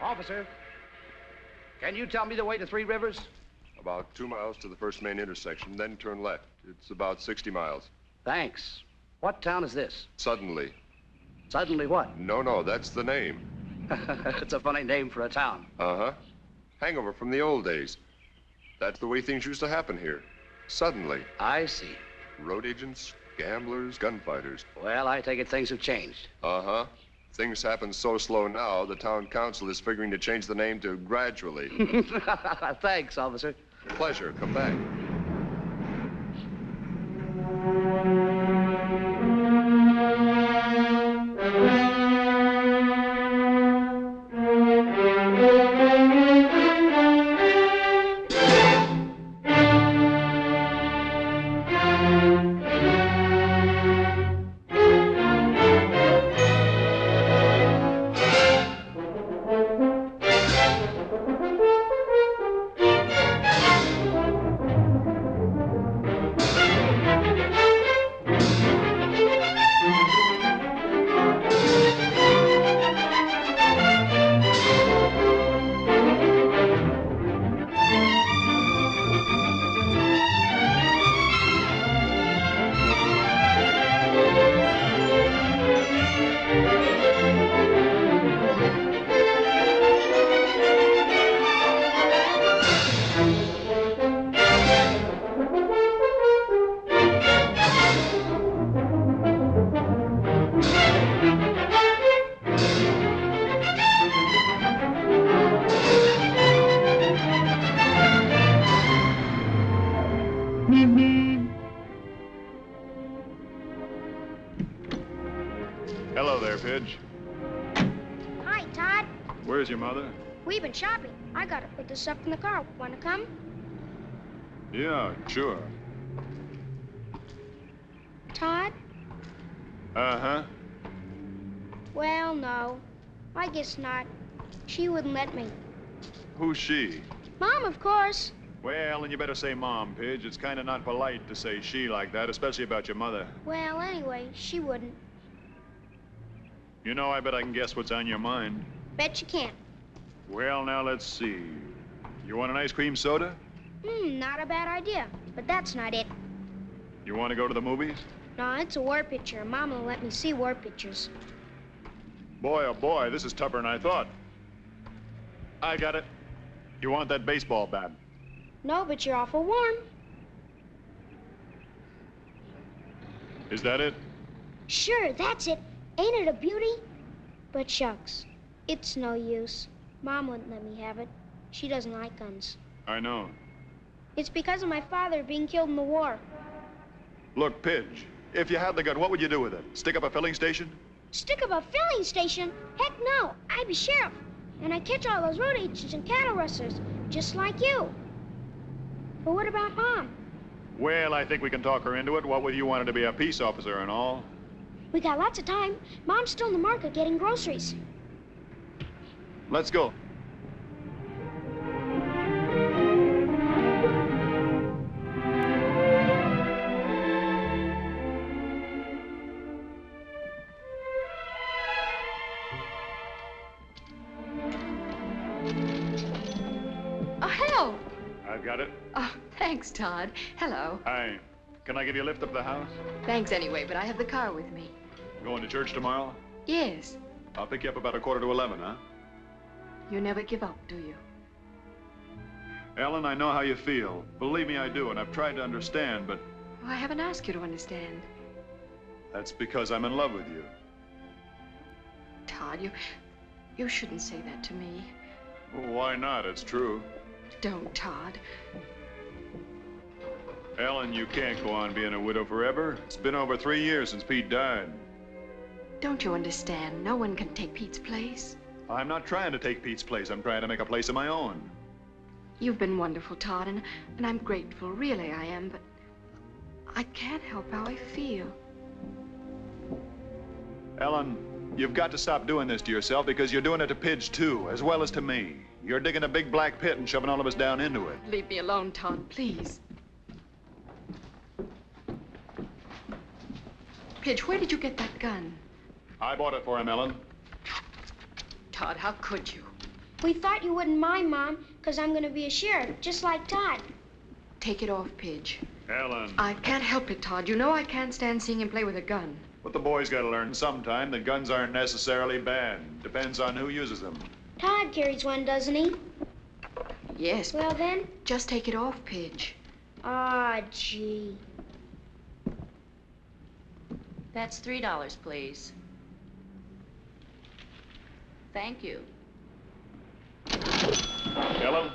Officer, can you tell me the way to Three Rivers? About 2 miles to the first main intersection, then turn left. It's about 60 miles. Thanks. What town is this? Suddenly. Suddenly what? No, that's the name. It's a funny name for a town. Uh-huh. Hangover from the old days. That's the way things used to happen here. Suddenly. I see. Road agents, gamblers, gunfighters. Well, I take it things have changed. Uh-huh. Things happen so slow now, the town council is figuring to change the name to Gradually. Thanks, officer. Pleasure. Come back. Hello there, Pidge. Hi, Todd. Where's your mother? We've been shopping. I gotta put this stuff in the car. Want to come? Yeah, sure. Todd? Uh-huh. Well, no. I guess not. She wouldn't let me. Who's she? Mom, of course. Well, then you better say Mom, Pidge. It's kind of not polite to say she like that, especially about your mother. Well, anyway, she wouldn't. You know, I bet I can guess what's on your mind. Bet you can't. Well, now, let's see. You want an ice cream soda? Not a bad idea. But that's not it. You want to go to the movies? No, it's a war picture. Mom won't let me see war pictures. Boy, oh boy, this is tougher than I thought. I got it. You want that baseball bat? No, but you're awful warm. Is that it? Sure, that's it. Ain't it a beauty? But shucks, it's no use. Mom wouldn't let me have it. She doesn't like guns. I know. It's because of my father being killed in the war. Look, Pidge, if you had the gun, what would you do with it? Stick up a filling station? Stick up a filling station? Heck no, I'd be sheriff. And I'd catch all those road agents and cattle rustlers, just like you. But what about Mom? Well, I think we can talk her into it, what with you wanting to be a peace officer and all. We got lots of time. Mom's still in the market getting groceries. Let's go. Oh, hello. I've got it. Oh, thanks, Todd. Hello. Hi. Can I give you a lift up the house? Thanks anyway, but I have the car with me. Going to church tomorrow? Yes. I'll pick you up about 11:15, huh? You never give up, do you? Ellen, I know how you feel. Believe me, I do, and I've tried to understand, but Oh, I haven't asked you to understand. that's because I'm in love with you. Todd, you shouldn't say that to me. Well, why not? It's true. Don't, Todd. Ellen, you can't go on being a widow forever. It's been over 3 years since Pete died. Don't you understand? No one can take Pete's place. I'm not trying to take Pete's place. I'm trying to make a place of my own. You've been wonderful, Todd, and I'm grateful. Really, I am, but I can't help how I feel. Ellen, you've got to stop doing this to yourself because you're doing it to Pidge, too, as well as to me. You're digging a big black pit and shoving all of us down into it. Leave me alone, Todd, please. Pidge, where did you get that gun? I bought it for him, Ellen. Todd, how could you? We thought you wouldn't mind, Mom, because I'm going to be a sheriff, just like Todd. Take it off, Pidge. Ellen. I can't help it, Todd. You know I can't stand seeing him play with a gun. But the boys got to learn sometime that guns aren't necessarily bad. Depends on who uses them. Todd carries one, doesn't he? Yes. Well, then. Just take it off, Pidge. Ah, gee. That's $3, please. Thank you. Ellen?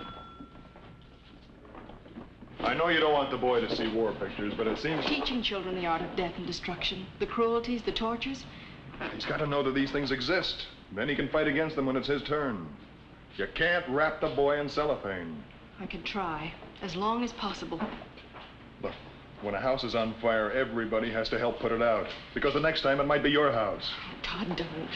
I know you don't want the boy to see war pictures, but it seems... Teaching children the art of death and destruction, the cruelties, the tortures. He's got to know that these things exist. Then he can fight against them when it's his turn. You can't wrap the boy in cellophane. I can try, as long as possible. Look, when a house is on fire, everybody has to help put it out. Because the next time it might be your house. Oh, Todd, don't.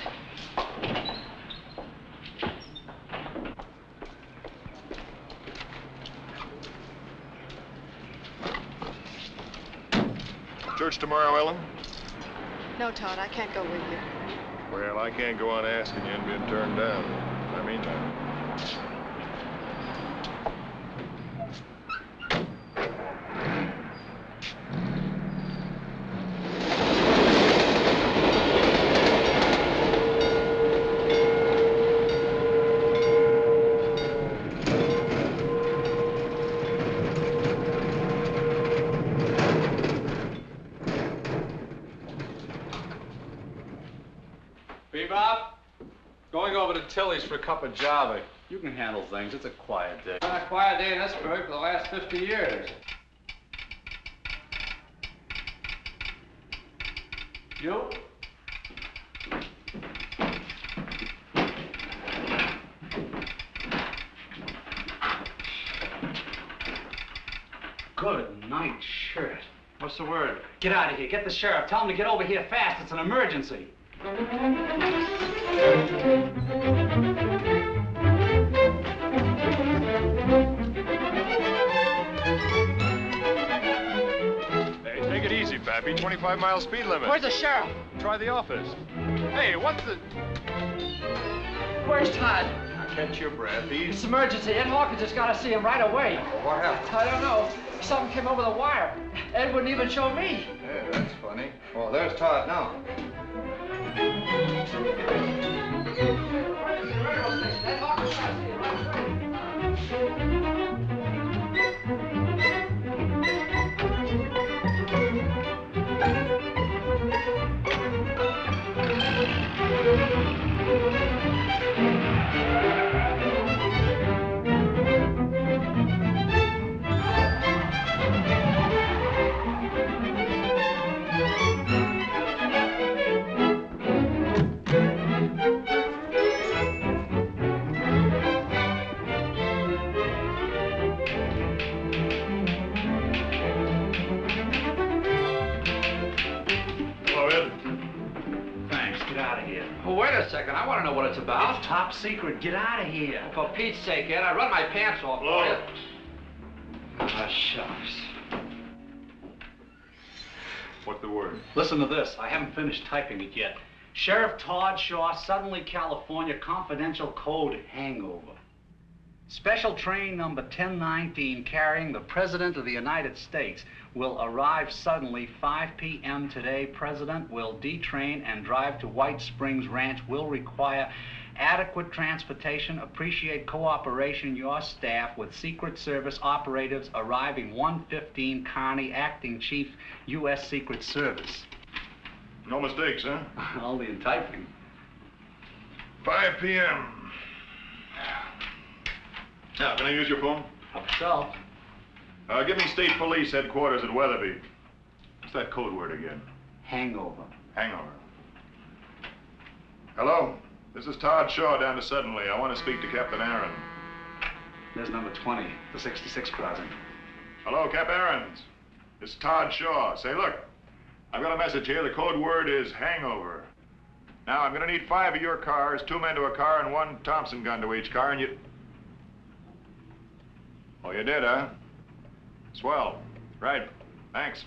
Church tomorrow, Ellen? No, Todd, I can't go with you. Well, I can't go on asking you and being turned down. I mean that. Tilly's for a cup of java. You can handle things. It's a quiet day. Been a quiet day in this burg for the last 50 years. You? Good night, shirt. What's the word? Get out of here. Get the sheriff. Tell him to get over here fast. It's an emergency. Hey, take it easy, Pappy. 25-mile speed limit. Where's the sheriff? Try the office. Hey, what's the... Where's Todd? Now, catch your breath. It's emergency. Ed Hawkins just got to see him right away. What happened? I don't know. Something came over the wire. Ed wouldn't even show me. Yeah, that's funny. Well, there's Todd now. Ed Hawkins got to see him right away. Wait a second. I want to know what it's about. It's top secret. Get out of here. For Pete's sake, Ed, I'd run my pants off for you. Ah, shucks. What's the word? Listen to this. I haven't finished typing it yet. Sheriff Todd Shaw, suddenly California, confidential code hangover. Special train number 1019 carrying the President of the United States will arrive suddenly 5 p.m. today. President will detrain and drive to White Springs Ranch. Will require adequate transportation. Appreciate cooperation, your staff, with Secret Service operatives arriving 115 Kearney, Acting Chief, U.S. Secret Service. No mistakes, huh? Only in typing. 5 p.m. Now, can I use your phone? Help yourself. Give me State Police headquarters at Weatherby. What's that code word again? Hangover. Hangover. Hello? This is Todd Shaw down to Suddenly. I want to speak to Captain Aaron. There's number 20, the 66 crossing. Hello, Cap Aarons. This is Todd Shaw. Say, look, I've got a message here. The code word is hangover. Now, I'm going to need 5 of your cars, 2 men to a car, and 1 Thompson gun to each car, and you... Oh, you did, huh? Swell. Right. Thanks.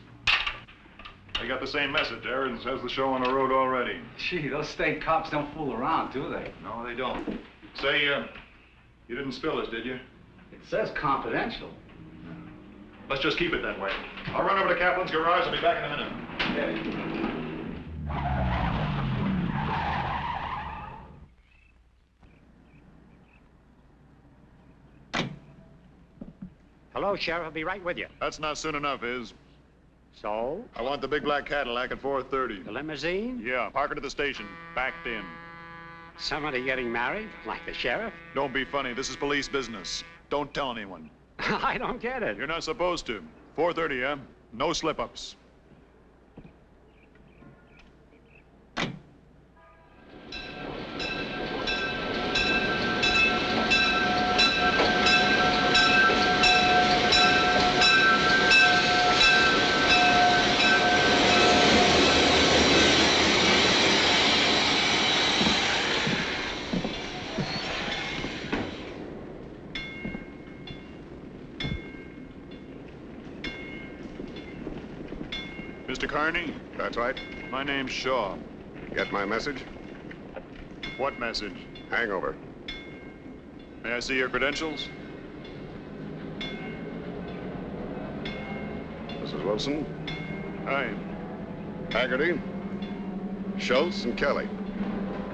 I got the same message. Aarons has the show on the road already. Gee, those state cops don't fool around, do they? No, they don't. Say, You didn't spill this, did you? It says confidential. Let's just keep it that way. I'll run over to Kaplan's garage. I'll be back in a minute. Hello, Sheriff. I'll be right with you. That's not soon enough, Iz. So? I want the big black Cadillac at 4:30. The limousine? Yeah, park it at the station. Backed in. Somebody getting married? Like the sheriff? Don't be funny. This is police business. Don't tell anyone. I don't get it. You're not supposed to. 4:30, yeah? No slip-ups. Mr. Carney? That's right. My name's Shaw. Get my message? What message? Hangover. May I see your credentials? Mrs. Wilson, Hi. Haggerty, Schultz, and Kelly.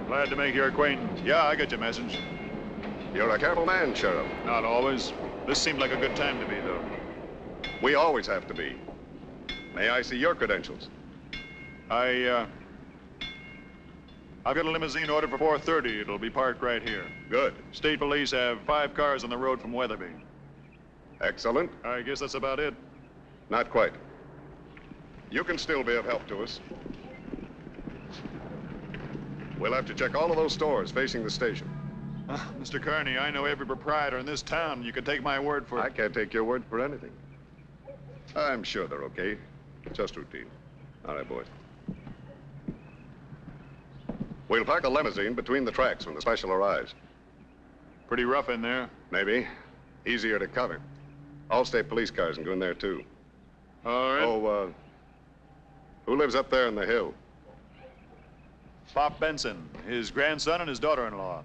Glad to make your acquaintance. Yeah, I got your message. You're a careful man, Sheriff. Not always. This seemed like a good time to be, though. We always have to be. May I see your credentials? I've got a limousine ordered for 4:30. It'll be parked right here. Good. State police have 5 cars on the road from Weatherby. Excellent. I guess that's about it. Not quite. You can still be of help to us. We'll have to check all of those stores facing the station. Mr. Carney, I know every proprietor in this town. You can take my word for it. I can't take your word for anything. I'm sure they're okay. Just routine. All right, boys. We'll park a limousine between the tracks when the special arrives. Pretty rough in there. Maybe. Easier to cover. All state police cars can go in there, too. All right. Oh, who lives up there in the hill? Pop Benson, his grandson and his daughter-in-law.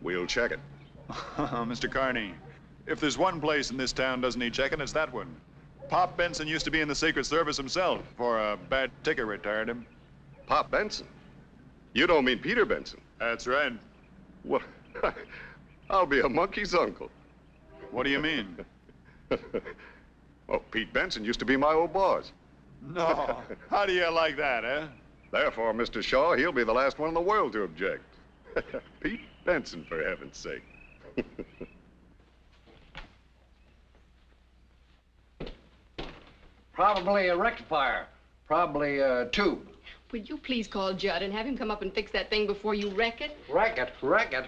We'll check it. Mr. Carney, if there's one place in this town doesn't need checking, it's that one. Pop Benson used to be in the Secret Service himself. For a bad ticker retired him. Pop Benson? You don't mean Peter Benson? That's right. What? I'll be a monkey's uncle. What do you mean? Oh, Pete Benson used to be my old boss. No. How do you like that, eh? Therefore, Mr. Shaw, he'll be the last one in the world to object. Pete Benson, for heaven's sake. Probably a rectifier. Probably a tube. Would you please call Judd and have him come up and fix that thing before you wreck it? Wreck it? Wreck it?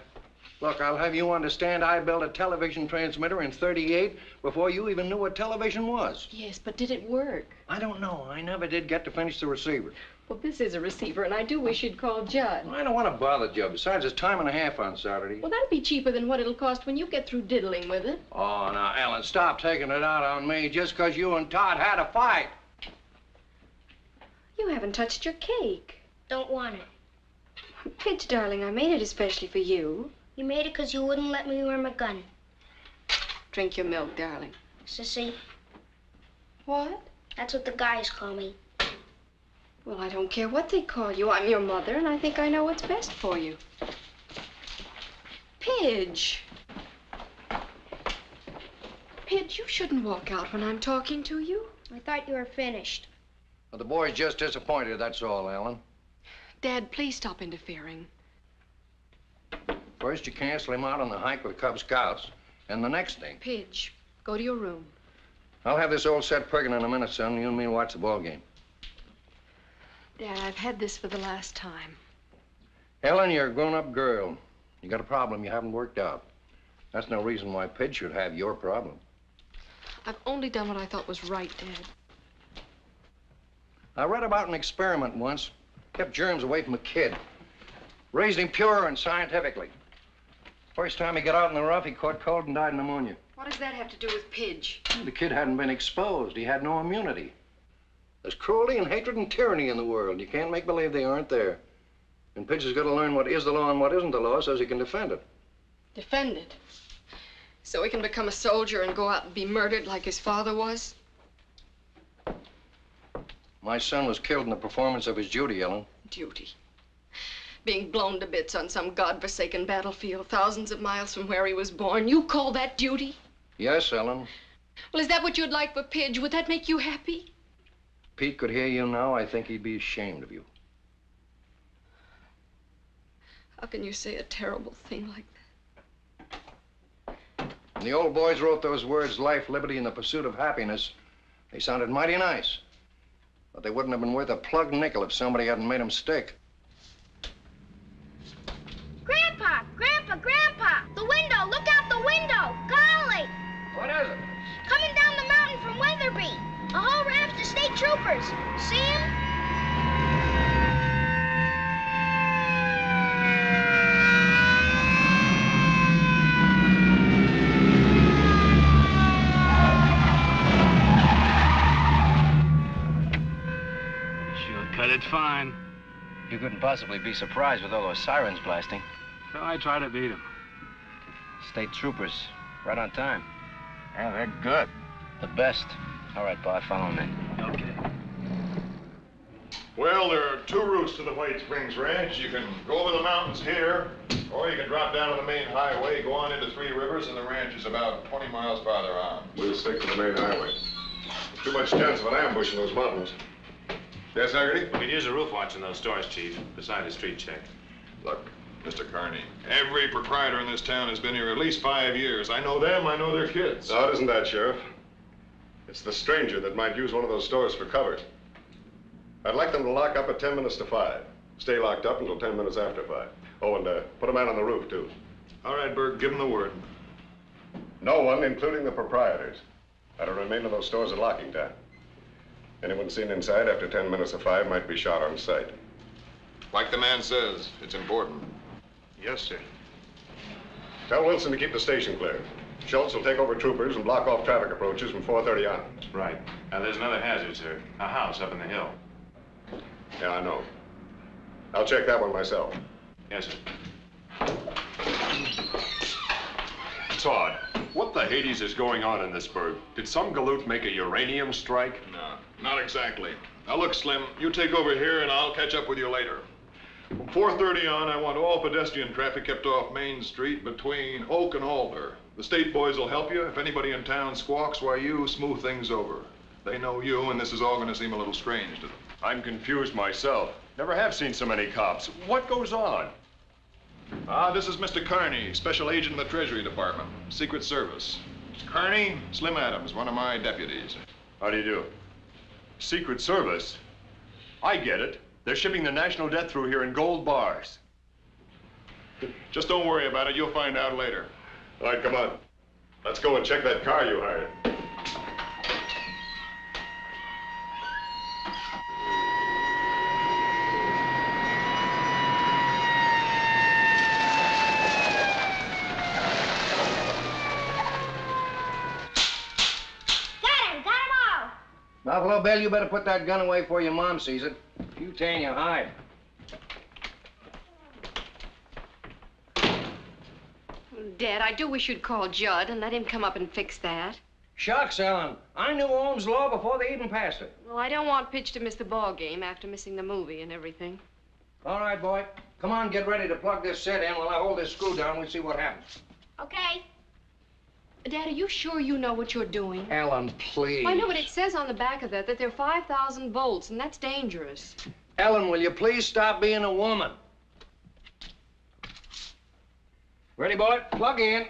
Look, I'll have you understand I built a television transmitter in '38 before you even knew what television was. Yes, but did it work? I don't know. I never did get to finish the receiver. Well, this is a receiver, and I do wish you'd call Judd. I don't want to bother Joe. Besides, it's time and a half on Saturday. Well, that'll be cheaper than what it'll cost when you get through diddling with it. Oh, now, Ellen, stop taking it out on me just because you and Todd had a fight. You haven't touched your cake. Don't want it. Pitch, darling, I made it especially for you. You made it because you wouldn't let me wear my gun. Drink your milk, darling. Sissy, What? that's what the guys call me. Well, I don't care what they call you. I'm your mother, and I think I know what's best for you. Pidge. Pidge, you shouldn't walk out when I'm talking to you. I thought you were finished. Well, the boy's just disappointed, that's all, Ellen. Dad, please stop interfering. First, you cancel him out on the hike with the Cub Scouts, and the next thing. Pidge, go to your room. I'll have this old set prigging in a minute, son. You and me watch the ball game. Dad, I've had this for the last time. Ellen, you're a grown-up girl. You got a problem you haven't worked out. That's no reason why Pidge should have your problem. I've only done what I thought was right, Dad. I read about an experiment once. Kept germs away from a kid. Raised him pure and scientifically. First time he got out in the rough, he caught cold and died of pneumonia. What does that have to do with Pidge? The kid hadn't been exposed. He had no immunity. There's cruelty and hatred and tyranny in the world. You can't make believe they aren't there. And Pidge has got to learn what is the law and what isn't the law so he can defend it. Defend it? So he can become a soldier and go out and be murdered like his father was? My son was killed in the performance of his duty, Ellen. Duty. Being blown to bits on some godforsaken battlefield thousands of miles from where he was born. You call that duty? Yes, Ellen. Well, is that what you'd like for Pidge? Would that make you happy? Pete could hear you now. I think he'd be ashamed of you. How can you say a terrible thing like that? When the old boys wrote those words, life, liberty, and the pursuit of happiness, they sounded mighty nice. But they wouldn't have been worth a plugged nickel if somebody hadn't made them stick. Grandpa! Grandpa! Grandpa! The window! Look out the window! Golly! What is it? Coming down the mountain from Weatherby. A whole raft of state troopers. See 'em? Sure cut it fine. You couldn't possibly be surprised with all those sirens blasting. So I try to beat him. State troopers, right on time. Yeah, they're good. The best. All right, Bob, follow me. Okay. Well, there are two routes to the White Springs Ranch. You can go over the mountains here, or you can drop down to the main highway, go on into Three Rivers, and the ranch is about 20 miles farther on. We'll stick to the main highway. Too much chance of an ambush in those mountains. Yes, Haggerty? We could use a roof watch in those stores, Chief, beside a street check. Look, Mr. Carney, every proprietor in this town has been here at least 5 years. I know them, I know their kids. No, it isn't that, Sheriff. It's the stranger that might use one of those stores for cover. I'd like them to lock up at 10 minutes to 5. Stay locked up until 10 minutes after 5. Oh, and put a man on the roof, too. All right, Berg, give them the word. No one, including the proprietors, are to remain in those stores at locking time. Anyone seen inside after 10 minutes of 5 might be shot on sight. Like the man says, it's important. Yes, sir. Tell Wilson to keep the station clear. Schultz will take over troopers and block off traffic approaches from 4:30 on. Right. Now, there's another hazard, sir. A house up in the hill. Yeah, I know. I'll check that one myself. Yes, sir. Todd, what the Hades is going on in this burg? Did some galoot make a uranium strike? No, not exactly. Now look, Slim, you take over here and I'll catch up with you later. From 4:30 on, I want all pedestrian traffic kept off Main Street between Oak and Alder. The state boys will help you. If anybody in town squawks, why, you smooth things over. They know you, and this is all going to seem a little strange to them. I'm confused myself. Never have seen so many cops. What goes on? This is Mr. Carney, Special Agent in the Treasury Department, Secret Service. Mr. Carney, Slim Adams, one of my deputies. How do you do? Secret Service? I get it. They're shipping the national debt through here in gold bars. Just don't worry about it. You'll find out later. All right, come on. Let's go and check that car you hired. Buffalo Bill, you better put that gun away before your mom sees it. If you tan your hide. Dad, I do wish you'd call Judd and let him come up and fix that. Shucks, Ellen. I knew Ohm's law before they even passed it. Well, I don't want Pitch to miss the ball game after missing the movie and everything. All right, boy. Come on, get ready to plug this set in while I hold this screw down. We'll see what happens. Okay. Dad, are you sure you know what you're doing? Ellen, please. I know, but it says on the back of that there are 5,000 volts, and that's dangerous. Ellen, will you please stop being a woman? Ready, boy? Plug in.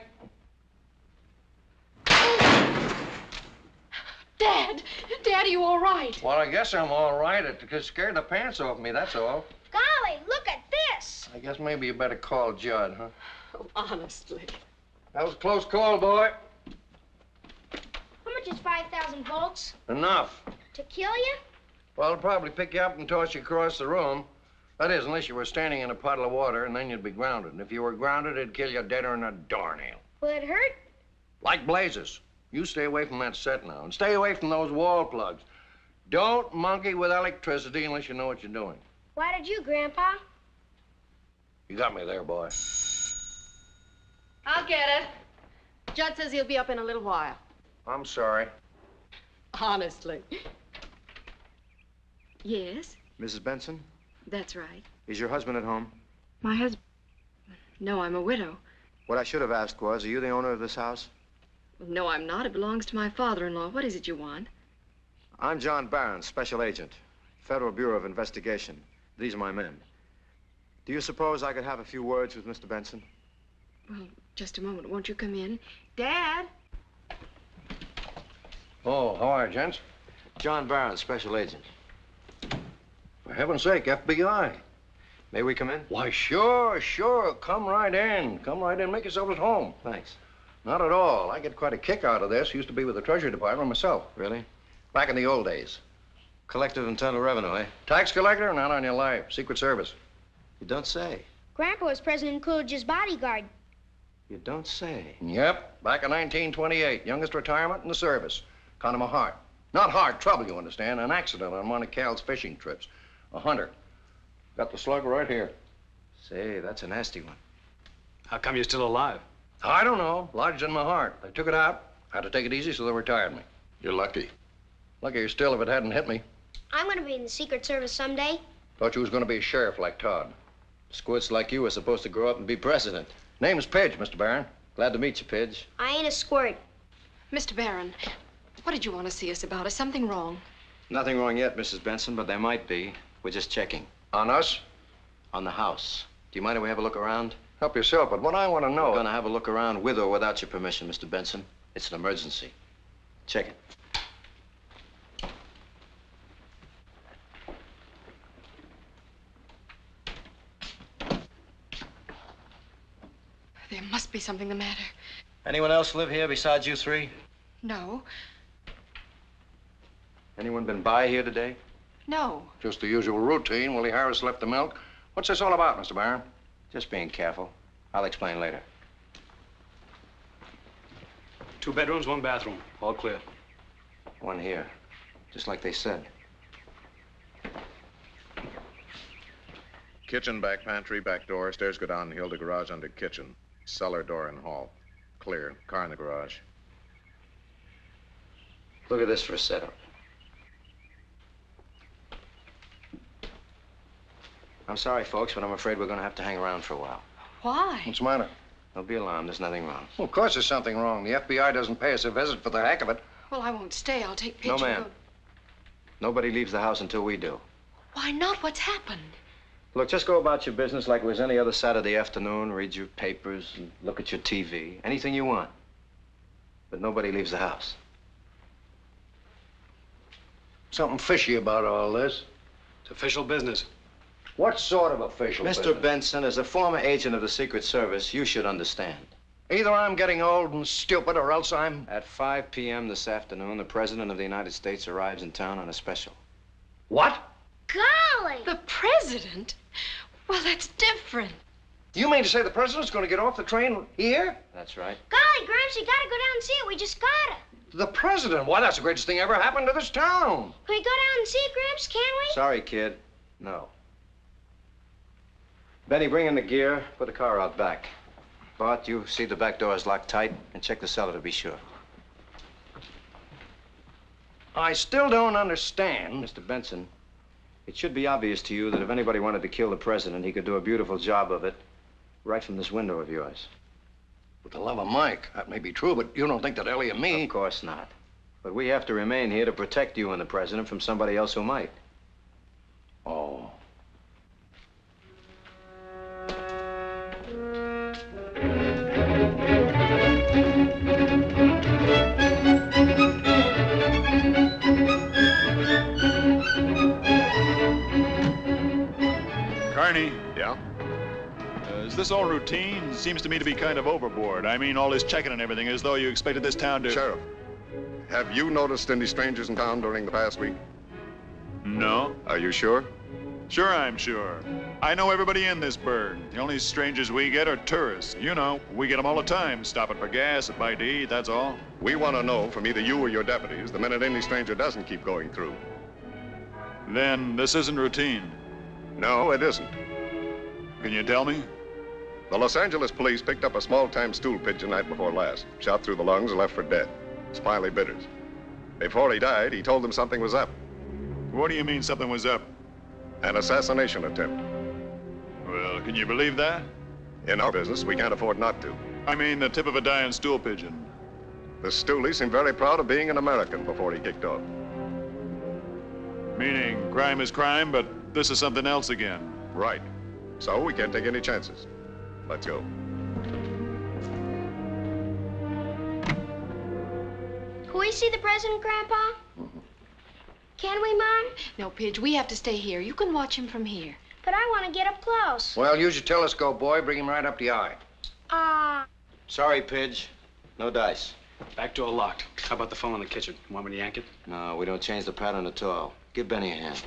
Dad! Dad, are you all right? Well, I guess I'm all right. It just scared the pants off me, that's all. Golly, look at this. I guess maybe you better call Judd, huh? Oh, honestly. That was a close call, boy. How much is 5,000 volts? Enough. To kill you? Well, it'll probably pick you up and toss you across the room. That is, unless you were standing in a puddle of water, and then you'd be grounded. And if you were grounded, it'd kill you deader than a doornail. Will it hurt? Like blazes. You stay away from that set now, and stay away from those wall plugs. Don't monkey with electricity unless you know what you're doing. Why did you, Grandpa? You got me there, boy. I'll get it. Judd says he'll be up in a little while. I'm sorry. Honestly. Yes, Mrs. Benson, that's right. is your husband at home? My husband... No, I'm a widow. What I should have asked was, are you the owner of this house? No, I'm not. It belongs to my father-in-law. What is it you want? I'm John Barron, Special Agent, Federal Bureau of Investigation. These are my men. Do you suppose I could have a few words with Mr. Benson? Well, just a moment. Won't you come in? Dad? Oh, how are you, gents? John Barron, Special Agent. For heaven's sake, FBI. May we come in? Why, sure. Come right in. Come right in. Make yourself at home. Thanks. Not at all. I get quite a kick out of this. Used to be with the Treasury Department myself. Really? Back in the old days. Collective internal revenue, eh? Tax collector? Not on your life. Secret Service. You don't say. Grandpa was President Coolidge's bodyguard. You don't say. Yep. Back in 1928. Youngest retirement in the service. Kind of a heart. Not heart trouble, you understand. An accident on one of Cal's fishing trips. A hunter. Got the slug right here. Say, that's a nasty one. How come you're still alive? I don't know. Lodged in my heart. They took it out. Had to take it easy, so they retired me. You're lucky. Luckier still if it hadn't hit me. I'm gonna be in the Secret Service someday. Thought you was gonna be a sheriff like Todd. Squirts like you were supposed to grow up and be president. Name's Pidge, Mr. Barron. Glad to meet you, Pidge. I ain't a squirt. Mr. Barron, what did you want to see us about? Is something wrong? Nothing wrong yet, Mrs. Benson, but there might be. We're just checking. On us? On the house. Do you mind if we have a look around? Help yourself, but what I want to know... We're gonna have a look around with or without your permission, Mr. Benson. It's an emergency. Check it. There must be something the matter. Anyone else live here besides you three? No. Anyone been by here today? No. Just the usual routine. Willie Harris left the milk. What's this all about, Mr. Barron? Just being careful. I'll explain later. 2 bedrooms, 1 bathroom. All clear. One here. Just like they said. Kitchen, back pantry, back door. Stairs go down the hill to garage under kitchen. Cellar door in hall. Clear. Car in the garage. Look at this for a setup. I'm sorry, folks, but I'm afraid we're going to have to hang around for a while. Why? What's the matter? Don't be alarmed. There's nothing wrong. Well, of course there's something wrong. The FBI doesn't pay us a visit for the heck of it. Well, I won't stay. I'll take No, pictures. ma'am. Nobody leaves the house until we do. Why not? What's happened? Look, just go about your business like it was any other Saturday afternoon. Read your papers and look at your TV. Anything you want. But nobody leaves the house. Something fishy about all this. It's official business. What sort of official Mr. business? Benson, as a former agent of the Secret Service, you should understand. Either I'm getting old and stupid or else I'm... At 5 p.m. this afternoon, the President of the United States arrives in town on a special. What? Golly! The president? Well, that's different. You mean to say the president's going to get off the train here? That's right. Golly, Gramps, you gotta go down and see it. We just gotta. The president? Why, that's the greatest thing ever happened to this town. Can we go down and see it, Gramps? Can we? Sorry, kid. No. Benny, bring in the gear. Put the car out back. Bart, you see the back door is locked tight and check the cellar to be sure. I still don't understand. Mr. Benson, it should be obvious to you that if anybody wanted to kill the president, he could do a beautiful job of it right from this window of yours. With the love of Mike, that may be true, but you don't think that Ellie and me... Of course not. But we have to remain here to protect you and the president from somebody else who might. Oh. Carney, Yeah? is this all routine? Seems to me to be kind of overboard. I mean, all this checking and everything, as though you expected this town to... Sheriff, have you noticed any strangers in town during the past week? No. Are you sure? Sure, I'm sure. I know everybody in this burg. The only strangers we get are tourists. You know, we get them all the time, stopping for gas, a bite to eat, that's all. We want to know from either you or your deputies the minute any stranger doesn't keep going through. Then this isn't routine. No, it isn't. Can you tell me? The Los Angeles police picked up a small-time stool pigeon night before last, shot through the lungs and left for dead. Smiley Bitters. Before he died, he told them something was up. What do you mean something was up? An assassination attempt. Well, can you believe that? In our business, we can't afford not to. I mean the tip of a dying stool pigeon. The stoolie seemed very proud of being an American before he kicked off. Meaning crime is crime, but this is something else again. Right. So we can't take any chances. Let's go. Can we see the president, Grandpa? Can we, Mom? No, Pidge, we have to stay here. You can watch him from here. But I want to get up close. Well, use your telescope, boy. Bring him right up the eye. Sorry, Pidge. No dice. Back door locked. How about the phone in the kitchen? Want me to yank it? No, we don't change the pattern at all. Give Benny a hand.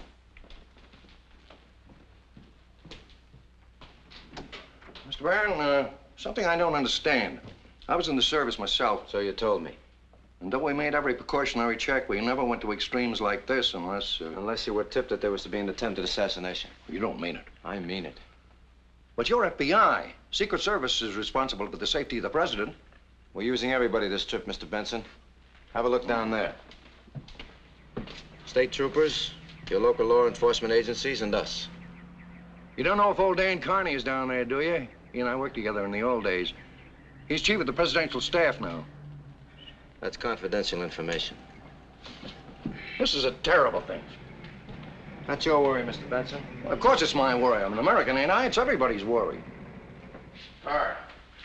Mr. Barron, something I don't understand. I was in the service myself. So you told me. And though we made every precautionary check, we never went to extremes like this unless... Unless you were tipped that there was to be an attempted assassination. You don't mean it. I mean it. But you're FBI. Secret Service is responsible for the safety of the president. We're using everybody this trip, Mr. Benson. Have a look down there. State troopers, your local law enforcement agencies, and us. You don't know if old Dan Carney is down there, do you? He and I worked together in the old days. He's chief of the presidential staff now. That's confidential information. This is a terrible thing. Not your worry, Mr. Benson. Well, of course it's my worry. I'm an American, ain't I? It's everybody's worry. Car.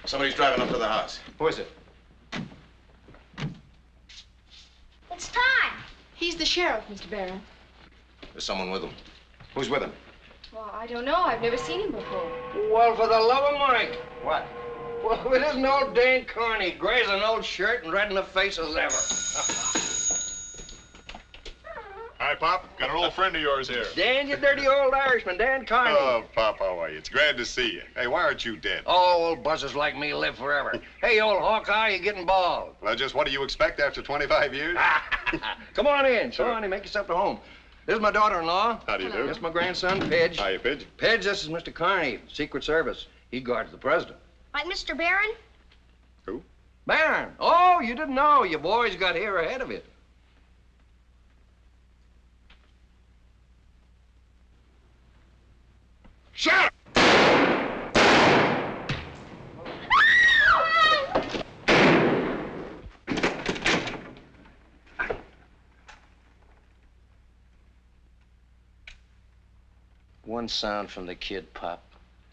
Somebody's driving up to the house. Who is it? It's time. He's the sheriff, Mr. Barron. There's someone with him. Who's with him? Well, I don't know. I've never seen him before. Well, for the love of Mike. What? Well, it isn't old Dan Carney, gray as an old shirt and red in the face as ever. Hi, Pop. Got an old friend of yours here. Dan, you dirty old Irishman, Dan Carney. Oh, Pop, how are you? It's glad to see you. Hey, why aren't you dead? Oh, old buzzers like me live forever. Hey, old Hawkeye, you're getting bald. Well, just what do you expect after 25 years? Come on in. Sure. Come on in, make yourself at home. This is my daughter-in-law. How do you do? This is my grandson, Pidge. Hiya, Pidge. Pidge, this is Mr. Carney, Secret Service. He guards the president. Like Mr. Barron? Who? Barron. Oh, you didn't know. You boys got here ahead of it. Shut up! One sound from the kid, Pop,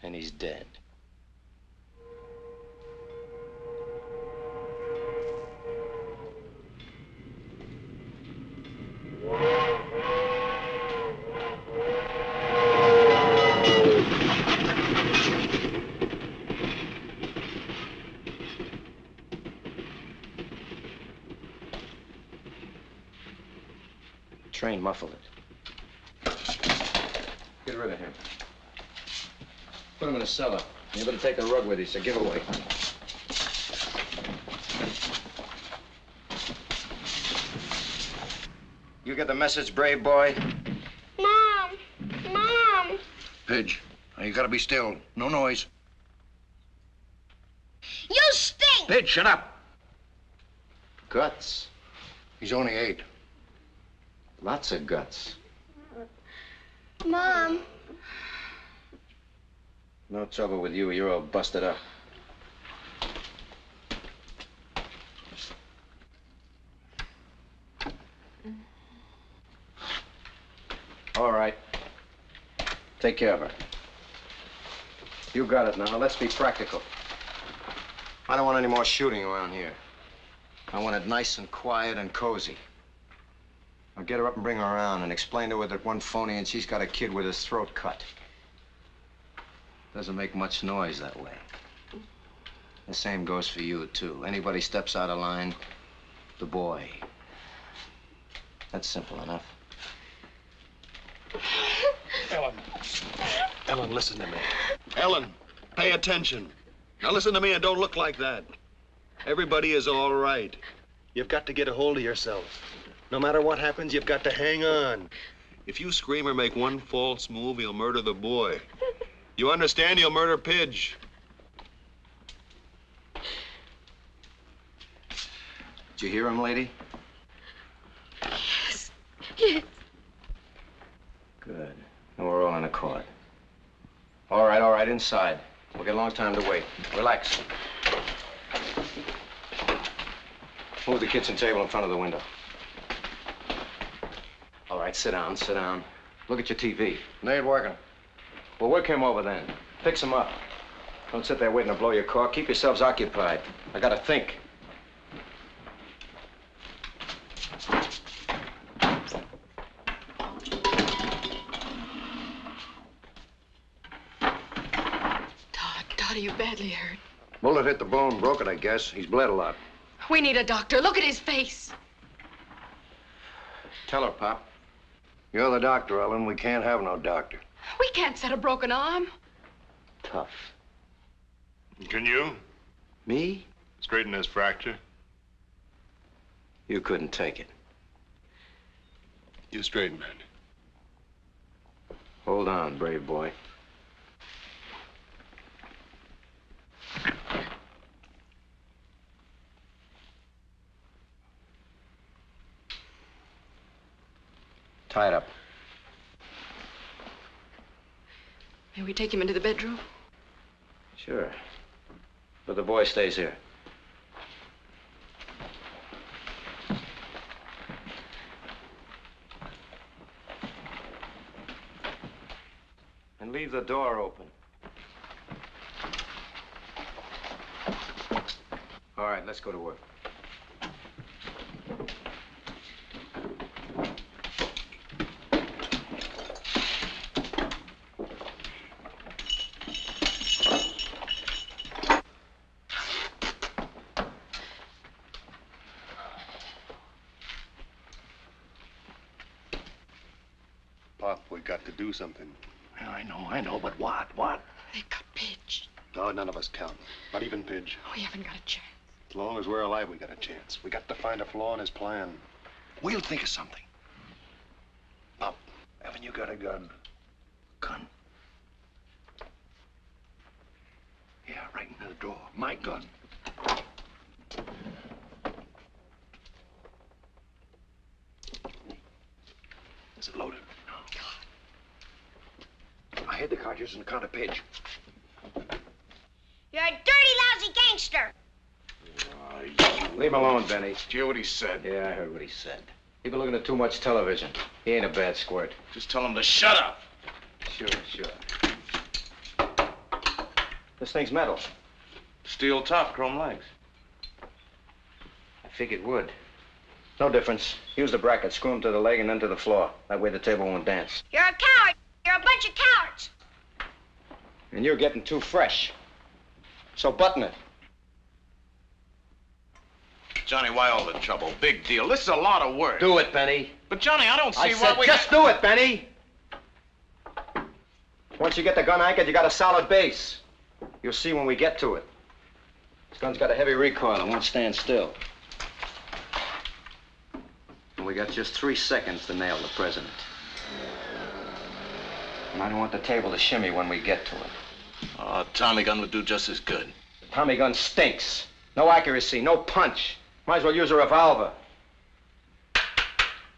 and he's dead. Train muffled it. Get rid of him. Put him in a cellar. You better take a rug with you. It's a giveaway. You get the message, brave boy? Mom! Mom! Pidge, now you gotta be still. No noise. You stink! Pidge, shut up. Guts. He's only 8. Lots of guts. Mom. No trouble with you. You're all busted up. All right. Take care of her. You got it now. Let's be practical. I don't want any more shooting around here. I want it nice and quiet and cozy. I'll get her up and bring her around and explain to her that one phony and she's got a kid with his throat cut. Doesn't make much noise that way. The same goes for you, too. Anybody steps out of line, the boy. That's simple enough. Ellen, listen to me. Ellen, pay attention. Now listen to me and don't look like that. Everybody is all right. You've got to get a hold of yourself. No matter what happens, you've got to hang on. If you scream or make one false move, he'll murder the boy. You understand? He'll murder Pidge. Did you hear him, lady? Yes. Yes. Good. Now we're all in accord. All right, inside. We'll get a long time to wait. Relax. Move the kitchen table in front of the window. All right, sit down, sit down. Look at your TV. It ain't working. Well, work him over then. Fix him up. Don't sit there waiting to blow your cork. Keep yourselves occupied. I gotta think. Todd, are you badly hurt? Bullet hit the bone, broke it, I guess. He's bled a lot. We need a doctor. Look at his face. Tell her, Pop. You're the doctor, Ellen. We can't have no doctor. We can't set a broken arm. Tough. Can you? Me? Straighten this fracture. You couldn't take it. You straighten it. Hold on, brave boy. Tie it up. May we take him into the bedroom? Sure. But the boy stays here. And leave the door open. All right, let's go to work. Pop, we got to do something. Yeah, I know, but what? What? They've got Pidge. No, none of us count. Not even Pidge. We haven't got a chance. As long as we're alive, we got a chance. We got to find a flaw in his plan. We'll think of something. Now, haven't you got a gun? Gun? Yeah, right in the drawer. My gun. Is it loaded? No. I hid the cartridge in the counter page. You're a dirty, lousy gangster. Leave him alone, Benny. Did you hear what he said? Yeah, I heard what he said. He's been looking at too much television. He ain't a bad squirt. Just tell him to shut up. Sure. This thing's metal. Steel top, chrome legs. I figured wood. No difference. Use the bracket, screw him to the leg and then to the floor. That way the table won't dance. You're a coward. You're a bunch of cowards. And you're getting too fresh. So button it. Johnny, why all the trouble? Big deal. This is a lot of work. Do it, Benny. But, Johnny, I don't see I said why we... just do it, Benny. Once you get the gun anchored, you got a solid base. You'll see when we get to it. This gun's got a heavy recoil. It won't stand still. And we got just 3 seconds to nail the president. And I don't want the table to shimmy when we get to it. Oh, a Tommy gun would do just as good. The Tommy gun stinks. No accuracy, no punch. Might as well use a revolver.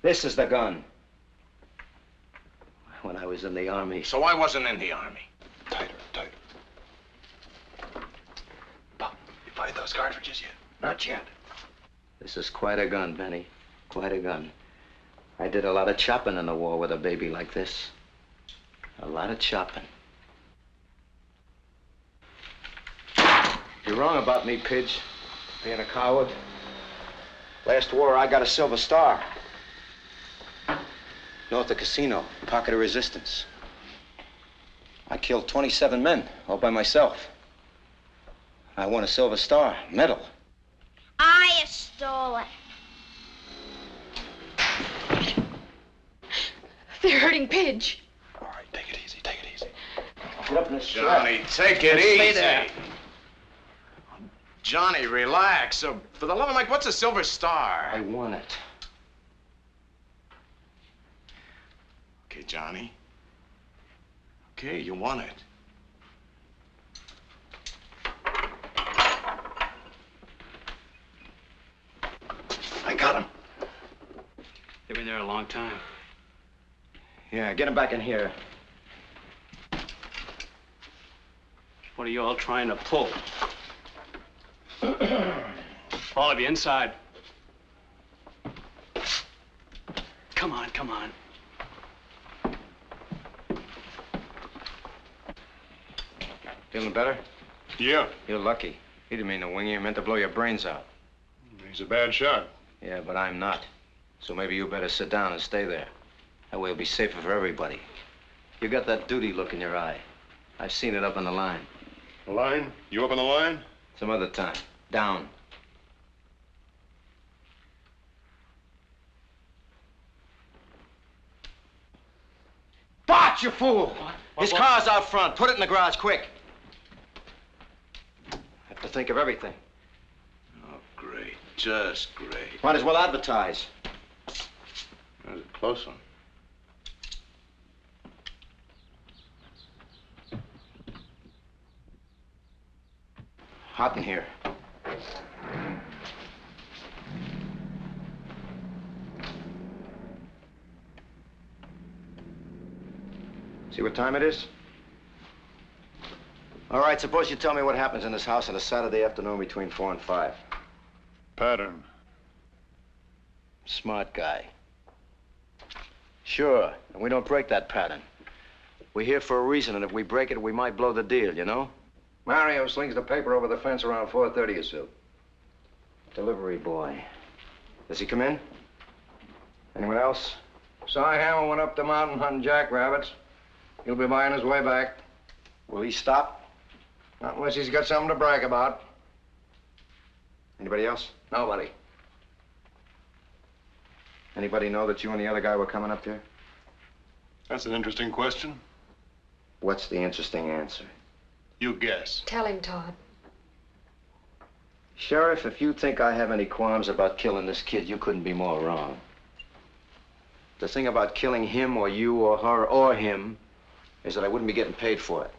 This is the gun. When I was in the Army. So I wasn't in the Army. Tighter. Pop, you find those cartridges yet? Not yet. This is quite a gun, Benny. Quite a gun. I did a lot of chopping in the war with a baby like this. A lot of chopping. You're wrong about me, Pidge. Being a coward. Last war, I got a Silver Star. North of Casino, pocket of resistance. I killed 27 men, all by myself. I won a Silver Star, medal. I stole it. They're hurting Pidge. All right, take it easy. Get up in this Johnny, take it Stay easy. there. Johnny, relax. For the love of Mike, what's a Silver Star? I won it. Okay, Johnny. Okay, you won it. long time. Yeah, get him back in here. What are you all trying to pull? All of you inside. Come on, come on. Feeling better? Yeah. You're lucky. He didn't mean to wing you. He meant to blow your brains out. He's a bad shot. Yeah, but I'm not. So maybe you better sit down and stay there. That way it'll be safer for everybody. You got that duty look in your eye. I've seen it up on the line. The line? You up on the line? Some other time. Down. Bart, you fool! His car's out front. Put it in the garage, quick. Have to think of everything. Oh, great. Just great. Might as well advertise. That was a close one. Hot in here. See what time it is? All right, suppose you tell me what happens in this house on a Saturday afternoon between 4 and 5. Pattern. Smart guy. Sure, and we don't break that pattern. We're here for a reason, and if we break it, we might blow the deal, you know? Mario slings the paper over the fence around 4:30 or so. Delivery boy. Does he come in? Anyone else? Cy Hammer went up the mountain hunting jackrabbits. He'll be buying his way back. Will he stop? Not unless he's got something to brag about. Anybody else? Nobody. Anybody know that you and the other guy were coming up here? That's an interesting question. What's the interesting answer? You guess. Tell him, Todd. Sheriff, if you think I have any qualms about killing this kid, you couldn't be more wrong. The thing about killing him or you or her or him is that I wouldn't be getting paid for it.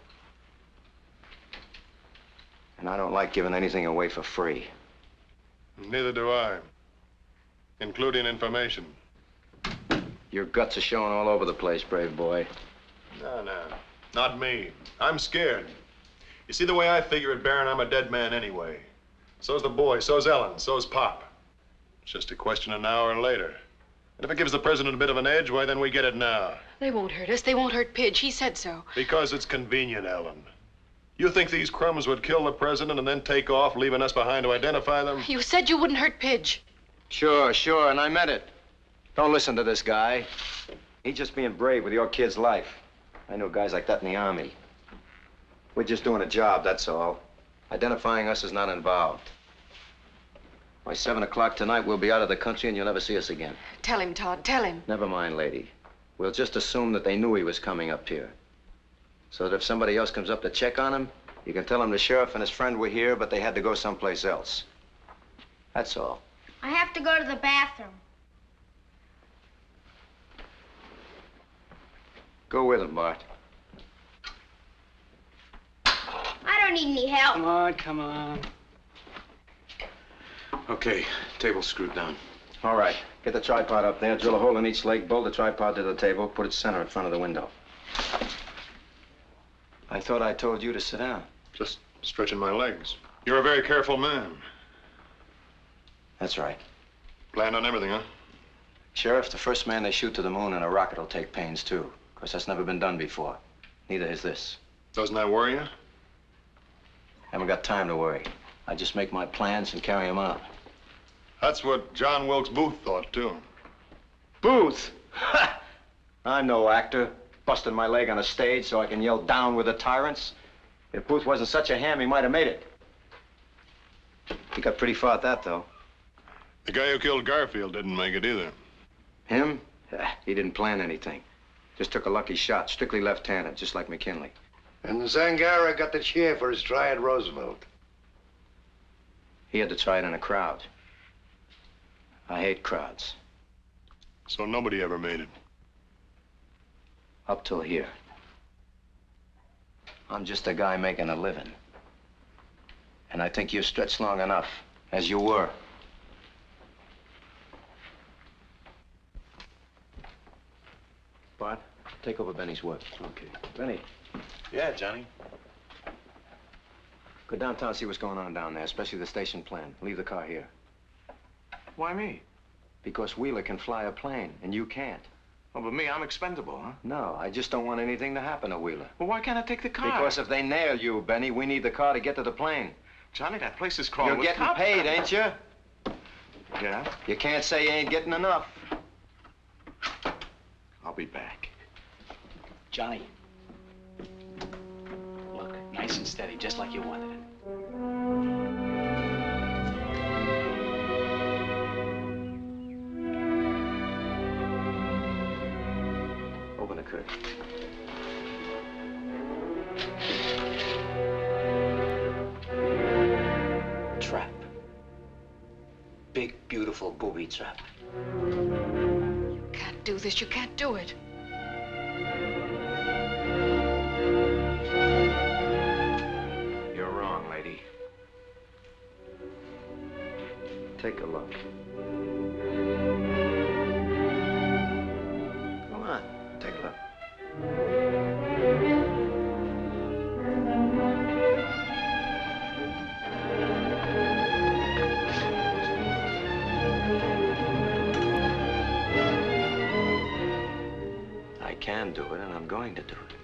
And I don't like giving anything away for free. Neither do I. Including information. Your guts are showing all over the place, brave boy. No, no. Not me. I'm scared. You see, the way I figure it, Baron, I'm a dead man anyway. So's the boy, so's Ellen, so's Pop. It's just a question of an hour later. And if it gives the president a bit of an edge, why, then we get it now. They won't hurt us. They won't hurt Pidge. He said so. Because it's convenient, Ellen. You think these crumbs would kill the president and then take off, leaving us behind to identify them? You said you wouldn't hurt Pidge. Sure, sure, and I meant it. Don't listen to this guy. He's just being brave with your kid's life. I know guys like that in the Army. We're just doing a job, that's all. Identifying us is not involved. By 7 o'clock tonight, we'll be out of the country and you'll never see us again. Tell him, Todd. Tell him. Never mind, lady. We'll just assume that they knew he was coming up here. So that if somebody else comes up to check on him, you can tell them the sheriff and his friend were here, but they had to go someplace else. That's all. I have to go to the bathroom. Go with him, Bart. I don't need any help. Come on, come on. Okay, table screwed down. All right, get the tripod up there, drill a hole in each leg, bolt the tripod to the table, put it center in front of the window. I thought I told you to sit down. Just stretching my legs. You're a very careful man. That's right. Planned on everything, huh? Sheriff, the first man they shoot to the moon in a rocket will take pains, too. Of course, that's never been done before. Neither has this. Doesn't that worry you? Haven't got time to worry. I just make my plans and carry them out. That's what John Wilkes Booth thought, too. Booth? Ha! I'm no actor. Busting my leg on a stage so I can yell down with the tyrants. If Booth wasn't such a ham, he might have made it. He got pretty far at that, though. The guy who killed Garfield didn't make it either. Him? He didn't plan anything. Just took a lucky shot, strictly left-handed, just like McKinley. And Zangara got the cheer for his try at Roosevelt. He had to try it in a crowd. I hate crowds. So nobody ever made it. Up till here. I'm just a guy making a living. And I think you've stretched long enough, as you were. Bart, take over Benny's work. Okay. Benny, Yeah, Johnny. go downtown, see what's going on down there, especially the station plan. Leave the car here. Why me? Because Wheeler can fly a plane, and you can't. Oh, but me, I'm expendable, huh? No, I just don't want anything to happen to Wheeler. Well, why can't I take the car? Because if they nail you, Benny, we need the car to get to the plane. Johnny, that place is crawling You're with getting cops. paid, ain't you? Yeah? You can't say you ain't getting enough. I'll be back. Johnny. Look, nice and steady, just like you wanted it. Open the curtain. Trap. Big, beautiful booby trap. You can't do this. You can't do it. You're wrong, lady. Take a look. Come on, take a look. I can do it, and I'm going to do it.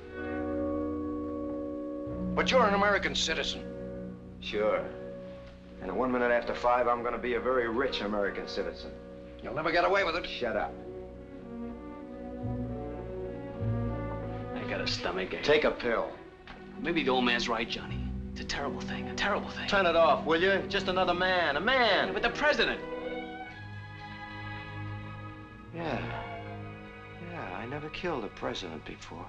But you're an American citizen. Sure. And at 1 minute after 5, I'm going to be a very rich American citizen. You'll never get away with it. Shut up. I got a stomach ache. Take a pill. Maybe the old man's right, Johnny. It's a terrible thing, a terrible thing. Turn it off, will you? Just another man, a man. Yeah, but the president. Yeah. Yeah, I never killed a president before.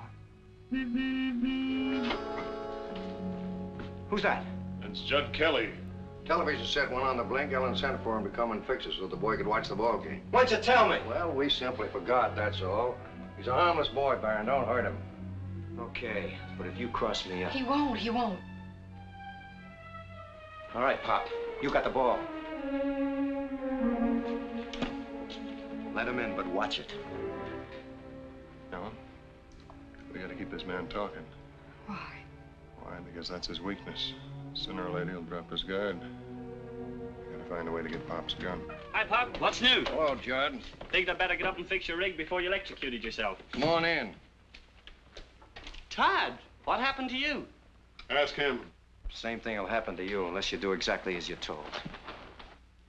Who's that? It's Judd Kelly. Television set went on the blink. Ellen sent for him to come and fix it so the boy could watch the ball game. Why'd you tell me? Well, we simply forgot, that's all. He's a harmless boy, Baron. Don't hurt him. Okay, but if you cross me up... He won't. He won't. All right, Pop. You got the ball. Let him in, but watch it. Ellen, we gotta keep this man talking. Why? Why? Because that's his weakness. Sooner or later, he'll drop his guard. We gotta find a way to get Pop's gun. Hi, Pop. What's new? Hello, Judd. Think I'd better get up and fix your rig before you electrocuted yourself. Come on in. Todd, what happened to you? Ask him. Same thing will happen to you unless you do exactly as you're told.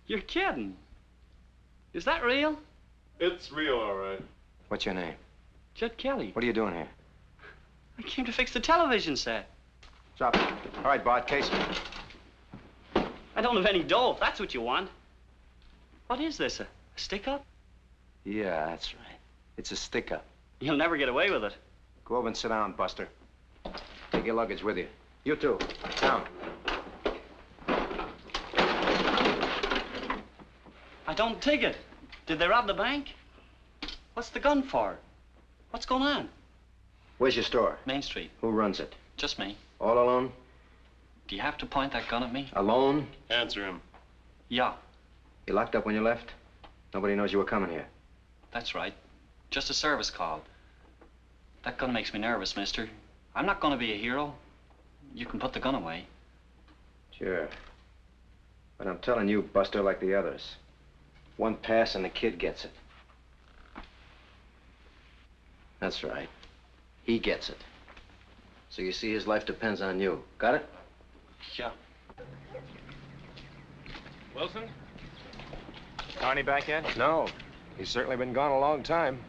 You're kidding. Is that real? It's real, all right. What's your name? Judd Kelly. What are you doing here? I came to fix the television set. Drop it. All right, Bart, case me. I don't have any dough, if that's what you want. What is this, a stick-up? Yeah, that's right. It's a stick-up. You'll never get away with it. Go over and sit down, Buster. Take your luggage with you. You too. Down. I don't take it. Did they rob the bank? What's the gun for? What's going on? Where's your store? Main Street. Who runs it? Just me. All alone? Do you have to point that gun at me? Alone? Answer him. Yeah, You locked up when you left? Nobody knows you were coming here. that's right. Just a service call. That gun makes me nervous, mister. I'm not going to be a hero. You can put the gun away. Sure. But I'm telling you, Buster, like the others. One pass and the kid gets it. That's right. He gets it. So you see, his life depends on you. Got it? Yeah. Wilson? Carney back yet? No. He's certainly been gone a long time.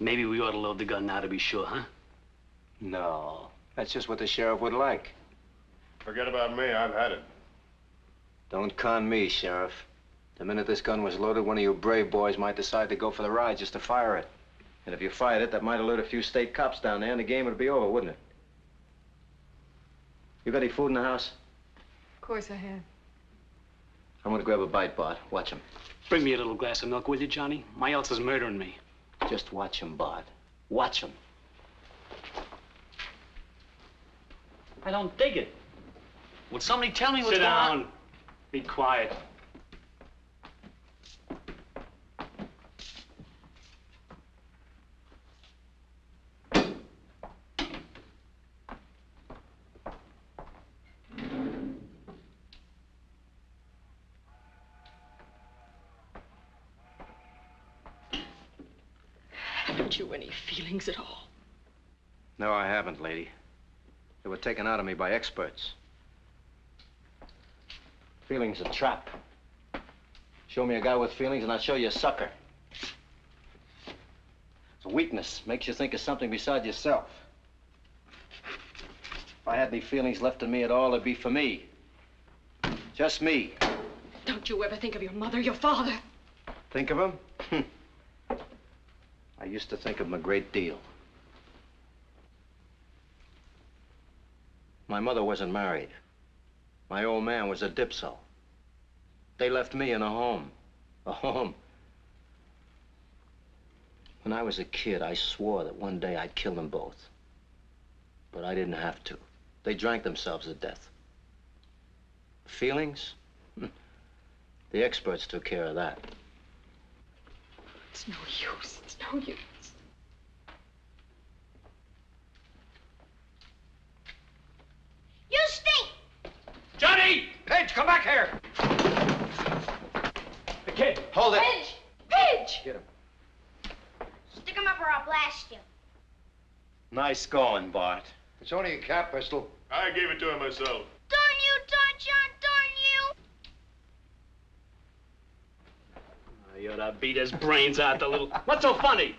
Maybe we ought to load the gun now to be sure, huh? No. That's just what the sheriff would like. Forget about me. I've had it. Don't con me, Sheriff. The minute this gun was loaded, one of you brave boys might decide to go for the ride just to fire it. And if you fired it, that might alert a few state cops down there, and the game would be over, wouldn't it? You got any food in the house? Of course I have. I'm gonna grab a bite, Bart. Watch him. Bring me a little glass of milk, will you, Johnny? My ulcer's murdering me. Just watch him, Bart. Watch him. I don't dig it. Will somebody tell me what's going on? Sit down. Be quiet. Haven't you any feelings at all? No, I haven't, lady. They were taken out of me by experts. Feelings a trap. Show me a guy with feelings and I'll show you a sucker. It's a weakness. Makes you think of something besides yourself. If I had any feelings left in me at all, it'd be for me. Just me. Don't you ever think of your mother, your father? Think of him? I used to think of him a great deal. My mother wasn't married. My old man was a dipso. They left me in a home. A home. When I was a kid, I swore that one day I'd kill them both. But I didn't have to. They drank themselves to death. Feelings? The experts took care of that. It's no use. It's no use. You stink! Johnny! Page, come back here! The kid. Hold it. Pidge! Pidge! Get him. Stick him up or I'll blast you. Nice going, Bart. It's only a cap pistol. I gave it to him myself. Darn you, Don John, darn you! You ought to beat his brains out, the little... What's so funny?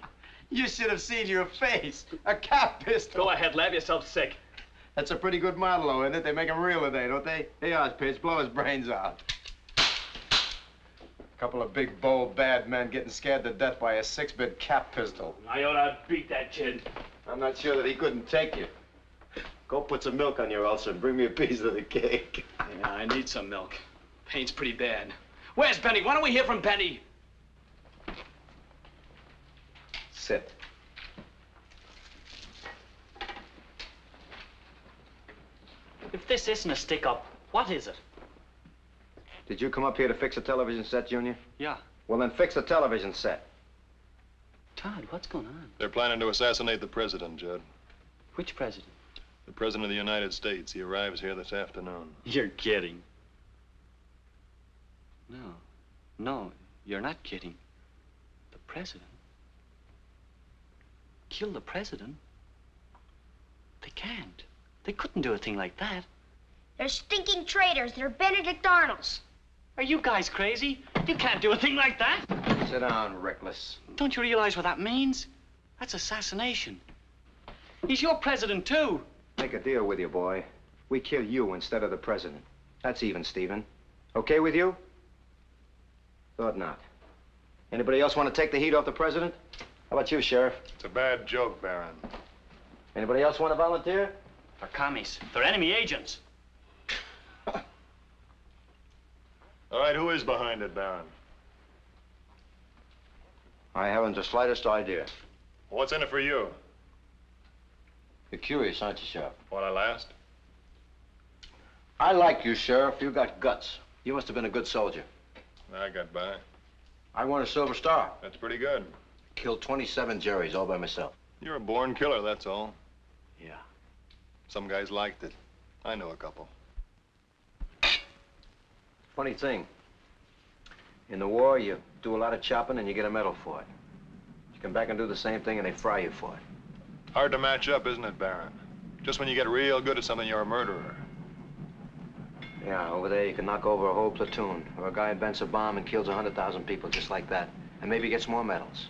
You should have seen your face. A cap pistol. Go ahead, laugh yourself sick. That's a pretty good model, though, isn't it? They make them real today, don't they? Hey, Oz, Pitch, blow his brains out. A couple of big, bold, bad men getting scared to death by a 6-bit cap pistol. I ought to beat that kid. I'm not sure that he couldn't take you. Go put some milk on your ulcer and bring me a piece of the cake. Yeah, I need some milk. Pain's pretty bad. Where's Benny? Why don't we hear from Benny? Sit. If this isn't a stick-up, what is it? Did you come up here to fix a television set, Junior? Yeah. Well, then fix the television set. Todd, what's going on? They're planning to assassinate the president, Judd. Which president? The president of the United States. He arrives here this afternoon. You're kidding. No, you're not kidding. The president? Kill the president? They can't. They couldn't do a thing like that. They're stinking traitors. They're Benedict Arnolds. Are you guys crazy? You can't do a thing like that. Sit down, reckless. Don't you realize what that means? That's assassination. He's your president, too. Make a deal with you, boy. We kill you instead of the president. That's even, Stephen. Okay with you? Thought not. Anybody else want to take the heat off the president? How about you, Sheriff? It's a bad joke, Baron. Anybody else want to volunteer? They're commies. They're enemy agents. All right, who is behind it, Baron? I haven't the slightest idea. What's in it for you? You're curious, aren't you, Sheriff? What, I last? I like you, Sheriff. You got guts. You must have been a good soldier. I got by. I won a Silver Star. That's pretty good. Killed 27 Jerrys all by myself. You're a born killer, that's all. Yeah. Some guys liked it. I know a couple. Funny thing. In the war, you do a lot of chopping and you get a medal for it. You come back and do the same thing and they fry you for it. Hard to match up, isn't it, Baron? Just when you get real good at something, you're a murderer. Yeah, over there you can knock over a whole platoon. Or a guy invents a bomb and kills 100,000 people just like that. And maybe gets more medals.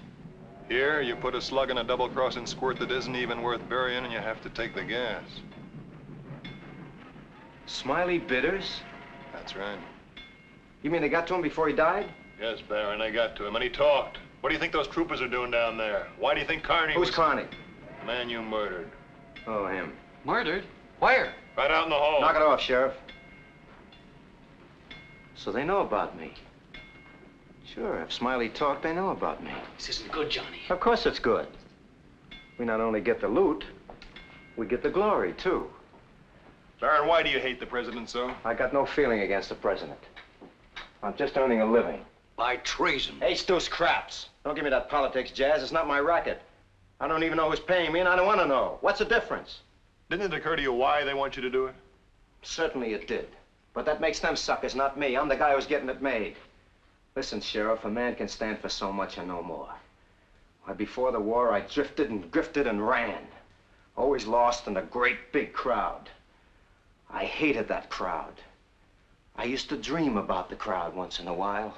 Here, you put a slug in a double-crossing squirt that isn't even worth burying and you have to take the gas. Smiley Bitters? That's right. You mean they got to him before he died? Yes, Baron, they got to him, and he talked. What do you think those troopers are doing down there? Why do you think Carney Who's Carney? The man you murdered. Oh, him. Murdered? Where? Right out in the hall. Knock it off, Sheriff. So they know about me. Sure, if Smiley talked, they know about me. This isn't good, Johnny. Of course it's good. We not only get the loot, we get the glory, too. Baron, why do you hate the president so? I got no feeling against the president. I'm just earning a living. By treason. Hey, Stu's craps. Don't give me that politics jazz. It's not my racket. I don't even know who's paying me, and I don't want to know. What's the difference? Didn't it occur to you why they want you to do it? Certainly it did. But that makes them suckers, not me. I'm the guy who's getting it made. Listen, Sheriff, a man can stand for so much and no more. Why, before the war, I drifted and grifted and ran. Always lost in a great big crowd. I hated that crowd. I used to dream about the crowd once in a while.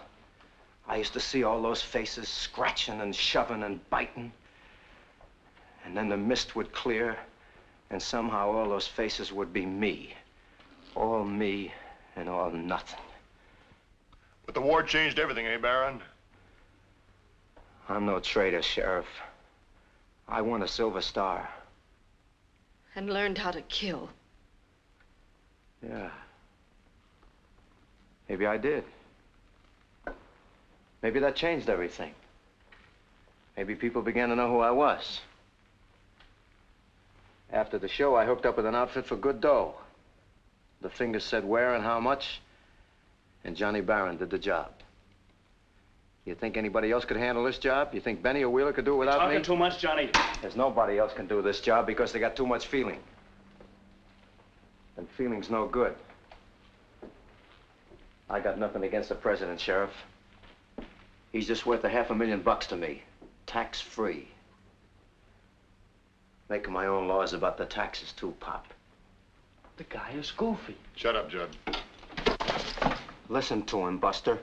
I used to see all those faces scratching and shoving and biting. And then the mist would clear, and somehow all those faces would be me. All me and all nothing. But the war changed everything, eh, Baron? I'm no traitor, Sheriff. I won a Silver Star. And learned how to kill. Yeah. Maybe I did. Maybe that changed everything. Maybe people began to know who I was. After the show, I hooked up with an outfit for good dough. The fingers said where and how much, and Johnny Barron did the job. You think anybody else could handle this job? You think Benny or Wheeler could do it without me? Talking too much, Johnny. There's nobody else can do this job because they got too much feeling. And feeling's no good. I got nothing against the president, Sheriff. He's just worth $500,000 to me, tax-free. Making my own laws about the taxes, too, Pop. The guy is goofy. Shut up, Judd. Listen to him, Buster,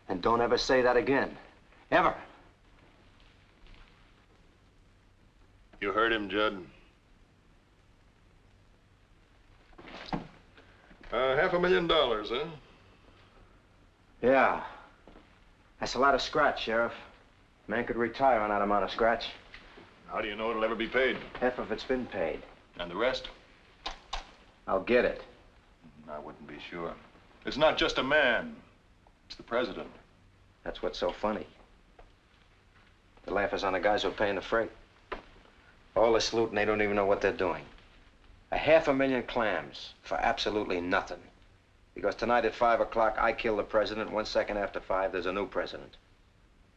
and don't ever say that again. Ever. You heard him, Judd. $500,000, huh? Yeah. That's a lot of scratch, Sheriff. Man could retire on that amount of scratch. How do you know it'll ever be paid? Half of it's been paid. And the rest? I'll get it. I wouldn't be sure. It's not just a man. It's the president. That's what's so funny. The laugh is on the guys who are paying the freight. All this loot and they don't even know what they're doing. 500,000 clams for absolutely nothing. Because tonight at 5 o'clock, I kill the president. 1 second after 5, there's a new president.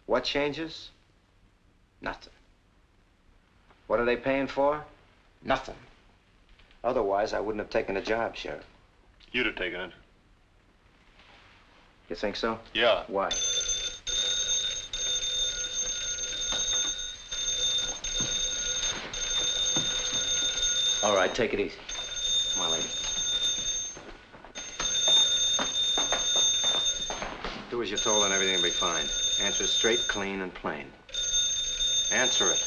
What changes? Nothing. What are they paying for? Nothing. Otherwise, I wouldn't have taken the job, Sheriff. You'd have taken it. You think so? Yeah. Why? All right, take it easy. Come on, lady. Do as you're told and everything will be fine. Answer straight, clean, and plain. Answer it.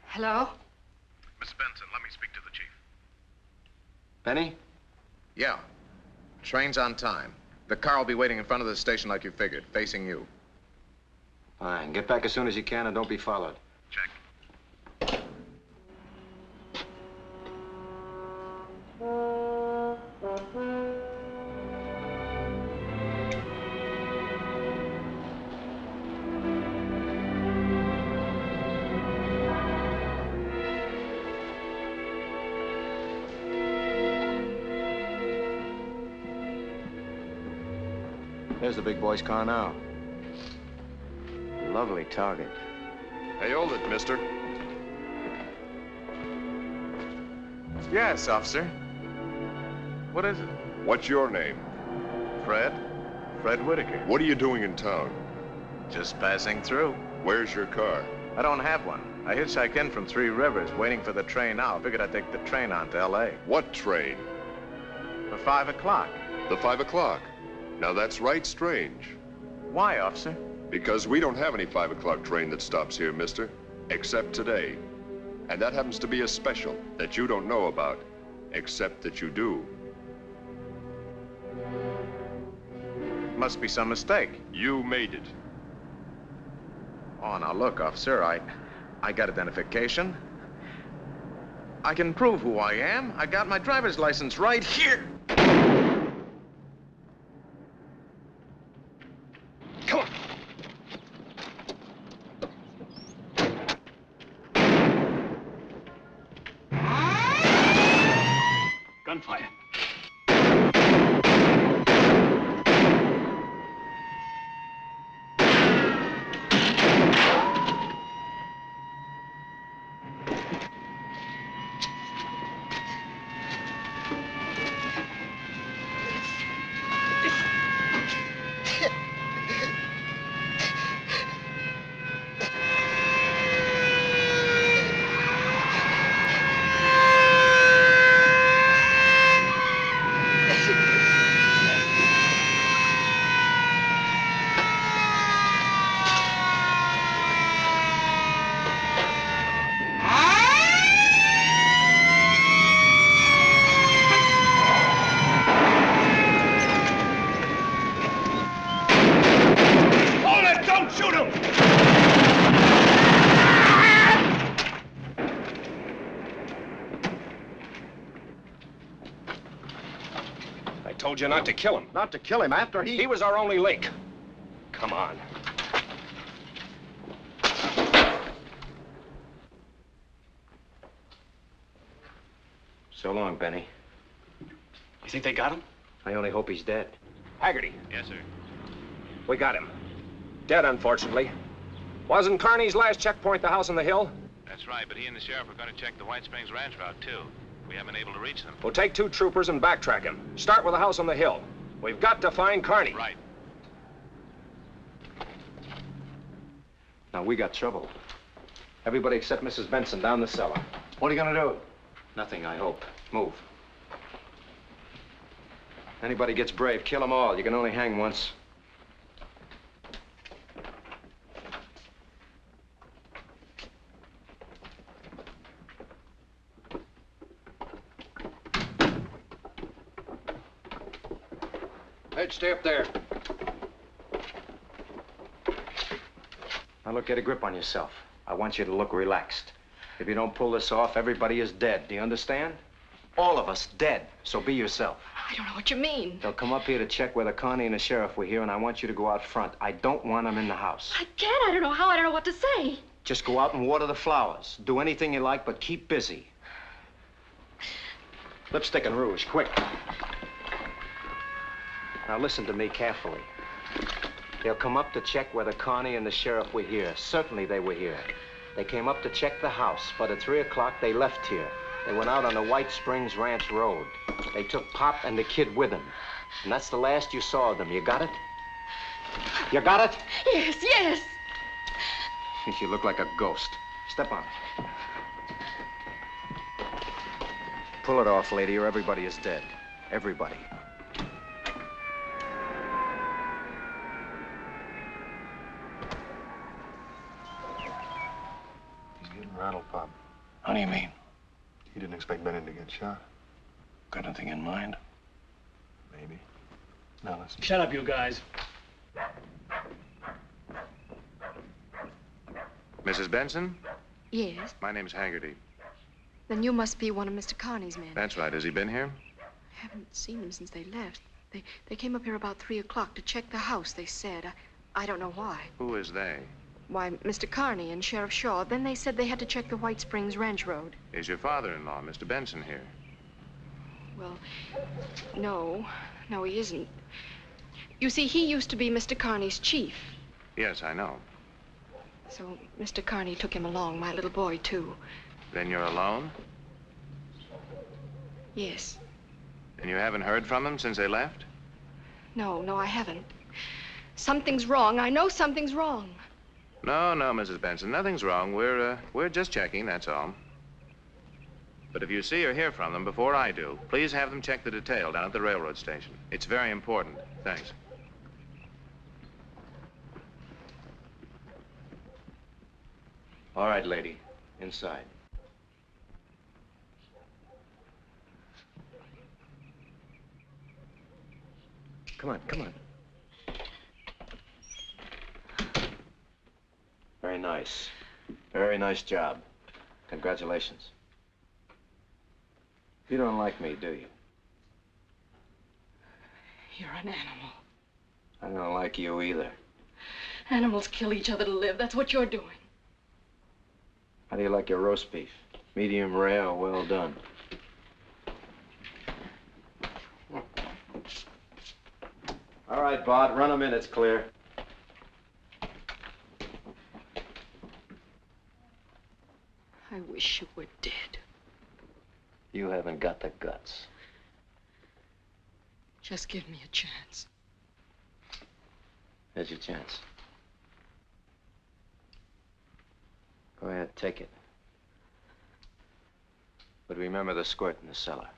Hello? Miss Benson, let me speak to the chief. Benny? Yeah. Train's on time. The car will be waiting in front of the station like you figured, facing you. Fine. Get back as soon as you can and don't be followed. Check. There's the big boy's car now. Lovely target. Hey, hold it, mister. Yes, officer. What is it? What's your name? Fred? Fred Whitaker. What are you doing in town? Just passing through. Where's your car? I don't have one. I hitchhiked in from 3 Rivers, waiting for the train now. Figured I'd take the train on to L.A. What train? For 5 o'clock. The 5 o'clock. Now that's right strange. Why, officer? Because we don't have any 5 o'clock train that stops here, mister. Except today. And that happens to be a special that you don't know about. Except that you do. Must be some mistake. You made it. Oh, now look, officer, I got identification. I can prove who I am. I got my driver's license right here. Come on. gunfire. I told you not to kill him. Not to kill him after He was our only link. Come on. So long, Benny. You think they got him? I only hope he's dead. Haggerty. Yes, sir. We got him. Dead, unfortunately. Wasn't Carney's last checkpoint the house on the hill? That's right, but he and the sheriff are going to check the White Springs Ranch route, too. We haven't been able to reach them. We'll take 2 troopers and backtrack him. Start with the house on the hill. We've got to find Carney. Right. Now, we got trouble. Everybody except Mrs. Benson down the cellar. What are you gonna do? Nothing, I hope. Move. Anybody gets brave, kill them all. You can only hang once. Ed, stay up there. Now look, get a grip on yourself. I want you to look relaxed. If you don't pull this off, everybody is dead. Do you understand? All of us dead. So be yourself. I don't know what you mean. They'll come up here to check whether Connie and the sheriff were here, and I want you to go out front. I don't want them in the house. I can't. I don't know how. I don't know what to say. Just go out and water the flowers. Do anything you like, but keep busy. Lipstick and rouge, quick. Now listen to me carefully. They'll come up to check whether Connie and the sheriff were here. Certainly they were here. They came up to check the house, but at 3 o'clock they left here. They went out on the White Springs Ranch Road. They took Pop and the kid with them. And that's the last you saw of them. You got it? You got it? Yes, yes. You look like a ghost. Step on it. Pull it off, lady, or everybody is dead. Everybody. He's getting rattled, Pop. How do you mean? He didn't expect Bennett to get shot. Got anything in mind? Maybe. Now listen. Shut up, you guys. Mrs. Benson? Yes. My name's Haggerty. Then you must be one of Mr. Carney's men. That's right. Has he been here? I haven't seen him since they left. They came up here about 3 o'clock to check the house, they said. I don't know why. Who is they? Why, Mr. Carney and Sheriff Shaw. Then they said they had to check the White Springs Ranch Road. Is your father-in-law, Mr. Benson, here? Well, no. No, he isn't. You see, he used to be Mr. Carney's chief. Yes, I know. So Mr. Carney took him along, my little boy, too. Then you're alone? Yes. And you haven't heard from them since they left? No, I haven't. Something's wrong. I know something's wrong. No, Mrs. Benson, nothing's wrong. We're just checking, that's all. But if you see or hear from them before I do, please have them check the detail down at the railroad station. It's very important. Thanks. All right, lady. Inside. Come on, come on. Very nice. Very nice job. Congratulations. You don't like me, do you? You're an animal. I don't like you either. Animals kill each other to live. That's what you're doing. How do you like your roast beef? Medium rare or well done? All right, Bart, run him in. It's clear. I wish you were dead. You haven't got the guts. Just give me a chance. Here's your chance. Go ahead, take it. But remember the squirt in the cellar.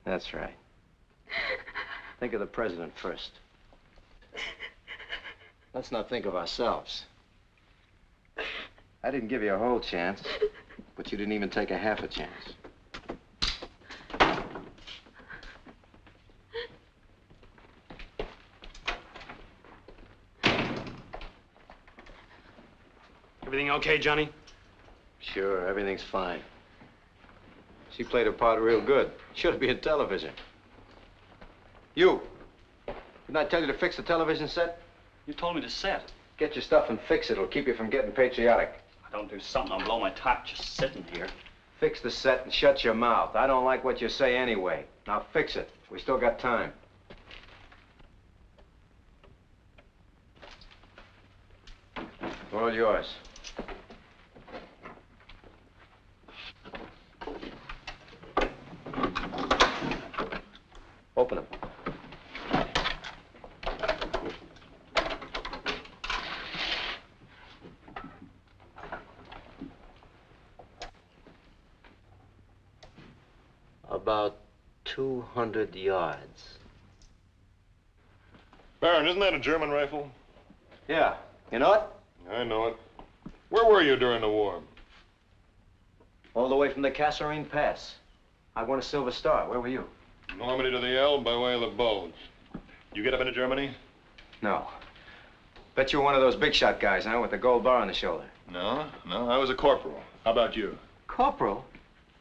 That's right. Think of the president first. Let's not think of ourselves. I didn't give you a whole chance, but you didn't even take a half a chance. Everything okay, Johnny? Sure, everything's fine. She played her part real good. Should be in television. You! Didn't I tell you to fix the television set? You told me to set. Get your stuff and fix it. It'll keep you from getting patriotic. I don't do something, I'll blow my top just sitting here. Fix the set and shut your mouth. I don't like what you say anyway. Now fix it. We still got time. All yours. Open them. About 200 yards. Baron, isn't that a German rifle? Yeah. You know it? I know it. Where were you during the war? All the way from the Kasserine Pass. I won a Silver Star. Where were you? Normandy to the Elbe by way of the Bulge. You get up into Germany? No. Bet you're one of those big shot guys, huh? With the gold bar on the shoulder. No, I was a corporal. How about you? Corporal?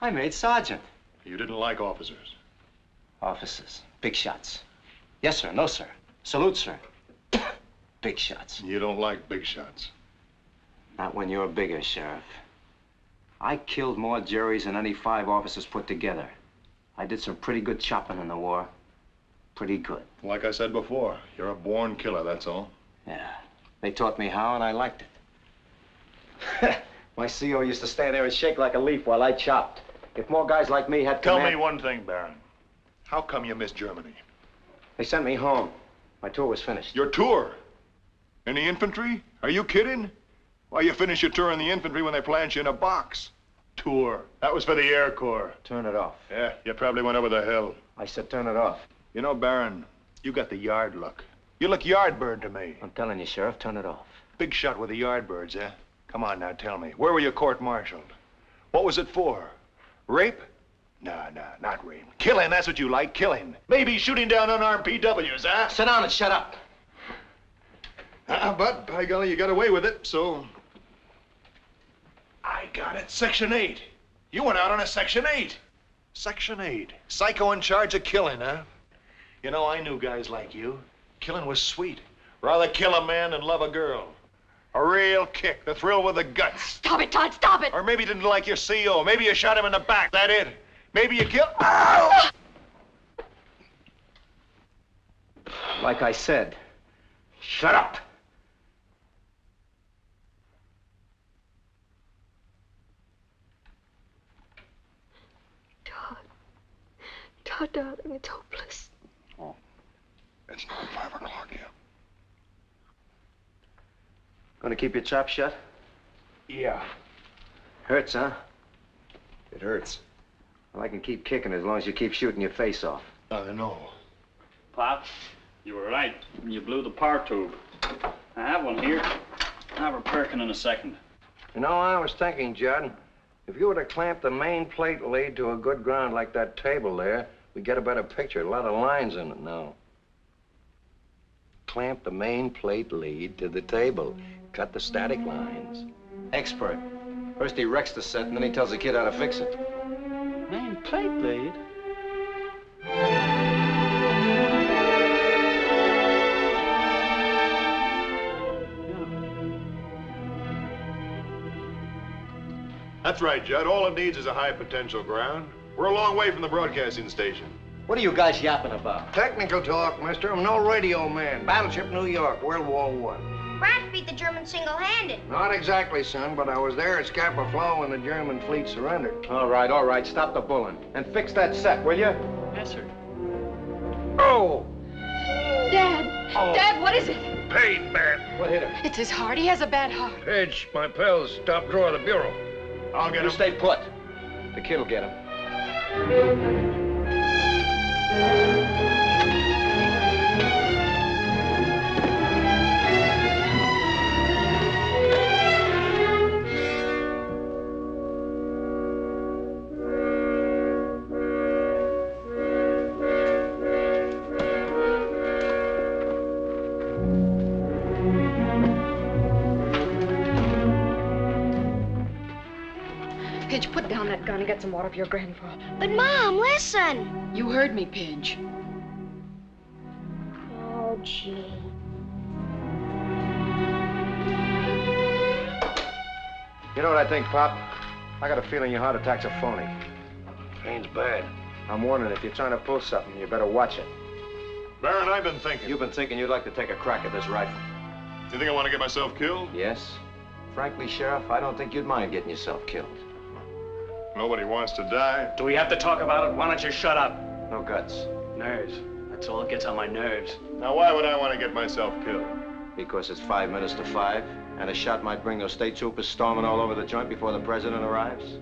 I made sergeant. You didn't like officers? Officers. Big shots. Yes, sir. No, sir. Salute, sir. Big shots. You don't like big shots. Not when you're bigger, Sheriff. I killed more Jerrys than any 5 officers put together. I did some pretty good chopping in the war. Pretty good. Like I said before, you're a born killer, that's all. Yeah. They taught me how, and I liked it. My CO used to stand there and shake like a leaf while I chopped. If more guys like me had Tell me one thing, Baron. How come you missed Germany? They sent me home. My tour was finished. Your tour? In the infantry? Are you kidding? Why, you finish your tour in the infantry when they plant you in a box. Tour. That was for the Air Corps. Turn it off. Yeah, you probably went over the hill. I said turn it off. You know, Baron, you got the yard look. You look yardbird to me. I'm telling you, Sheriff, turn it off. Big shot with the yardbirds, eh? Come on now, tell me. Where were you court-martialed? What was it for? Rape? No, not rape. Killing, that's what you like, killing. Maybe shooting down unarmed PWs, huh? Sit down and shut up. But, by golly, you got away with it, so... I got it. Section 8. You went out on a Section 8. Section 8. Psycho in charge of killing, huh? You know, I knew guys like you. Killing was sweet. Rather kill a man than love a girl. A real kick, the thrill with the guts. Stop it, Todd, stop it! Or maybe you didn't like your CO. Maybe you shot him in the back, that it? Maybe you killed... Ow! Like I said, shut up. Todd, darling, it's hopeless. Oh, it's not 5 o'clock yet. Gonna keep your chop shut? Yeah. Hurts, huh? It hurts. Well, I can keep kicking as long as you keep shooting your face off. I know. Pop, you were right. You blew the power tube. I have one here. I'll have her perking in a second. You know, I was thinking, Judd, if you were to clamp the main plate lead to a good ground like that table there, we'd get a better picture. A lot of lines in it now. Clamp the main plate lead to the table. Cut the static lines. Expert. First he wrecks the set, and then he tells the kid how to fix it. Main plate lead? That's right, Judd. All it needs is a high potential ground. We're a long way from the broadcasting station. What are you guys yapping about? Technical talk, mister. I'm no radio man. Battleship New York, World War I. Brad beat the Germans single-handed. Not exactly, son, but I was there at Scapa Flow when the German fleet surrendered. All right. Stop the bulling. And fix that set, will you? Yes, sir. Oh! Dad! Oh. Dad, what is it? Pain, man. What hit him? It's his heart. He has a bad heart. Edge, my pals, top drawer of the bureau. I'll get You him. stay put. The kid'll get him. Pidge, put down that gun and get some water for your grandpa. But, Mom, listen. You heard me, Pidge. Oh, gee. You know what I think, Pop? I got a feeling your heart attack's a phony. Pain's bad. I'm warning, if you're trying to pull something, you better watch it. Baron, I've been thinking. You've been thinking you'd like to take a crack at this rifle. You think I want to get myself killed? Yes. Frankly, Sheriff, I don't think you'd mind getting yourself killed. Nobody wants to die. Do we have to talk about it? Why don't you shut up? No guts. Nerves. That's all that gets on my nerves. Now, why would I want to get myself killed? Because it's 5 minutes to 5, and a shot might bring those state troopers storming all over the joint before the president arrives.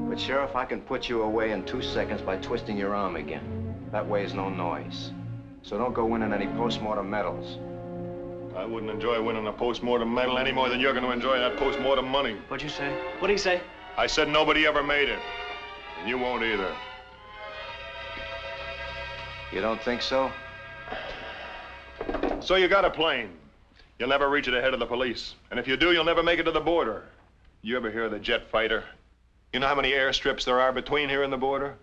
But, Sheriff, I can put you away in 2 seconds by twisting your arm again. That way is no noise. So don't go winning any post-mortem medals. I wouldn't enjoy winning a post-mortem medal any more than you're going to enjoy that post-mortem money. What'd you say? What'd he say? I said nobody ever made it. And you won't either. You don't think so? So you got a plane. You'll never reach it ahead of the police. And if you do, you'll never make it to the border. You ever hear of the jet fighter? You know how many airstrips there are between here and the border?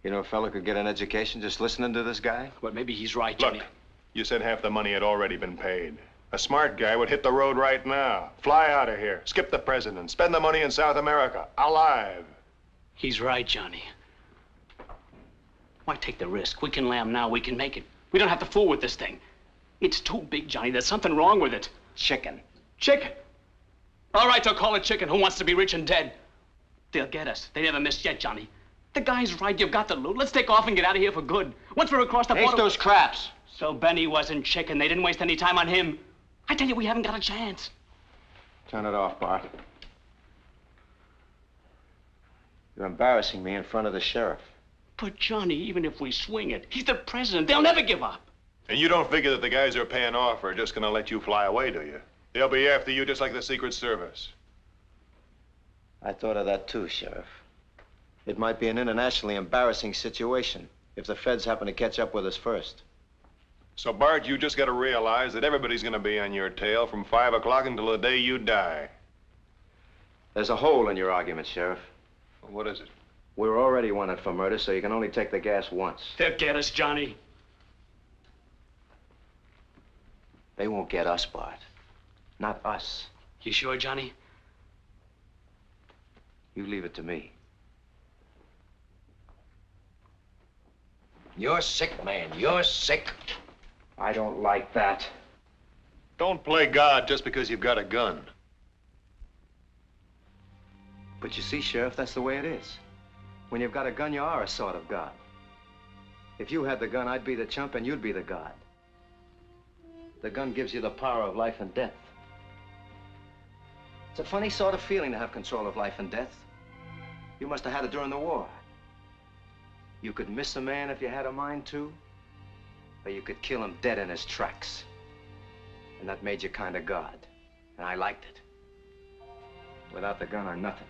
You know, a fella could get an education just listening to this guy? But maybe he's right, Johnny. Look, you said half the money had already been paid. A smart guy would hit the road right now, fly out of here, skip the president, spend the money in South America, alive. He's right, Johnny. Why take the risk? We can lamb now, we can make it. We don't have to fool with this thing. It's too big, Johnny. There's something wrong with it. Chicken. Chicken? All right, they'll call it chicken. Who wants to be rich and dead? They'll get us. They never missed yet, Johnny. The guy's right. You've got the loot. Let's take off and get out of here for good. Once we're across the border... Ace those craps. So Benny wasn't chicken. They didn't waste any time on him. I tell you, we haven't got a chance. Turn it off, Bart. You're embarrassing me in front of the sheriff. But, Johnny, even if we swing it, he's the president. They'll never give up. And you don't figure that the guys who are paying off are just gonna let you fly away, do you? They'll be after you just like the Secret Service. I thought of that too, Sheriff. It might be an internationally embarrassing situation if the feds happen to catch up with us first. So, Bart, you just gotta realize that everybody's gonna be on your tail from 5 o'clock until the day you die. There's a hole in your argument, Sheriff. What is it? We're already wanted for murder, so you can only take the gas once. They'll get us, Johnny. They won't get us, Bart. Not us. You sure, Johnny? You leave it to me. You're sick, man. You're sick. I don't like that. Don't play God just because you've got a gun. But you see, Sheriff, that's the way it is. When you've got a gun, you are a sort of God. If you had the gun, I'd be the chump and you'd be the God. The gun gives you the power of life and death. It's a funny sort of feeling to have control of life and death. You must have had it during the war. You could miss a man if you had a mind to, or you could kill him dead in his tracks. And that made you kind of God. And I liked it. Without the gun or nothing.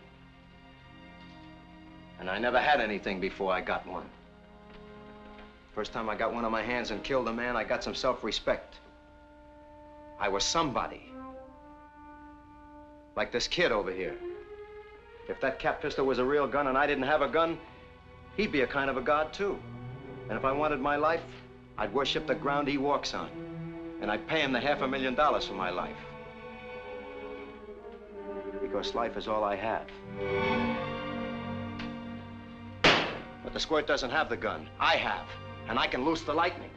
And I never had anything before I got one. First time I got one on my hands and killed a man, I got some self-respect. I was somebody. Like this kid over here. If that cap pistol was a real gun and I didn't have a gun, he'd be a kind of a god too. And if I wanted my life, I'd worship the ground he walks on. And I'd pay him the $500,000 for my life. because life is all I have. But the squirt doesn't have the gun. I have, and I can loose the lightning.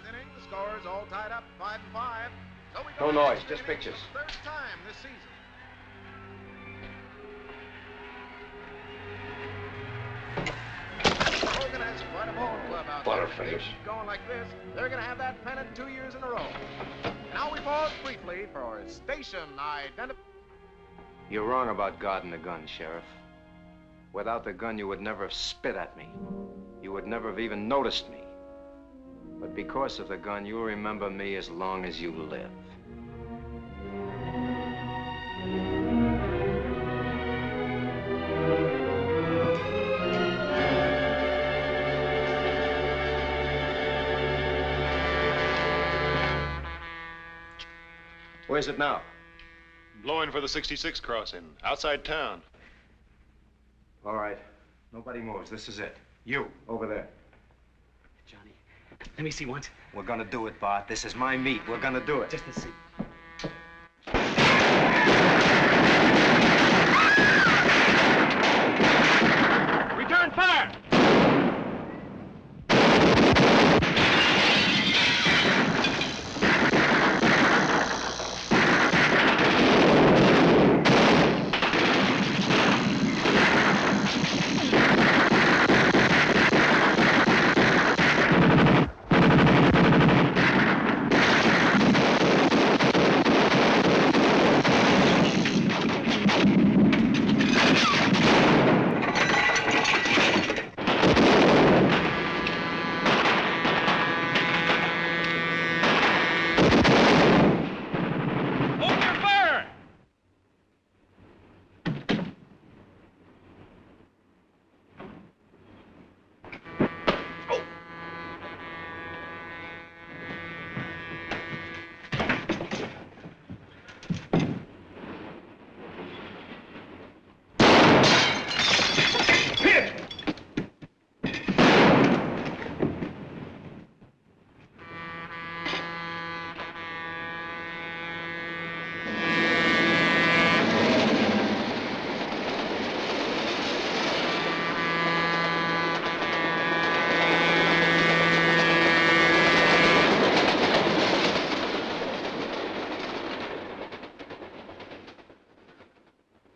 The score is all tied up, 5-5. So we No noise, just pictures. Third time this season. Hogan has quite a ball club out there. Butterface. Keep going like this, they're going to have that pennant 2 years in a row. Now we pause briefly for station identification. You're wrong about guarding the gun, Sheriff. Without the gun, you would never have spit at me. You would never have even noticed me. But because of the gun, you'll remember me as long as you live. Where's it now? Blowing for the 66 crossing, outside town. All right. Nobody moves. This is it. You, over there. Johnny, let me see once. We're gonna do it, Bart. This is my meat. We're gonna do it. Just to see. Return fire!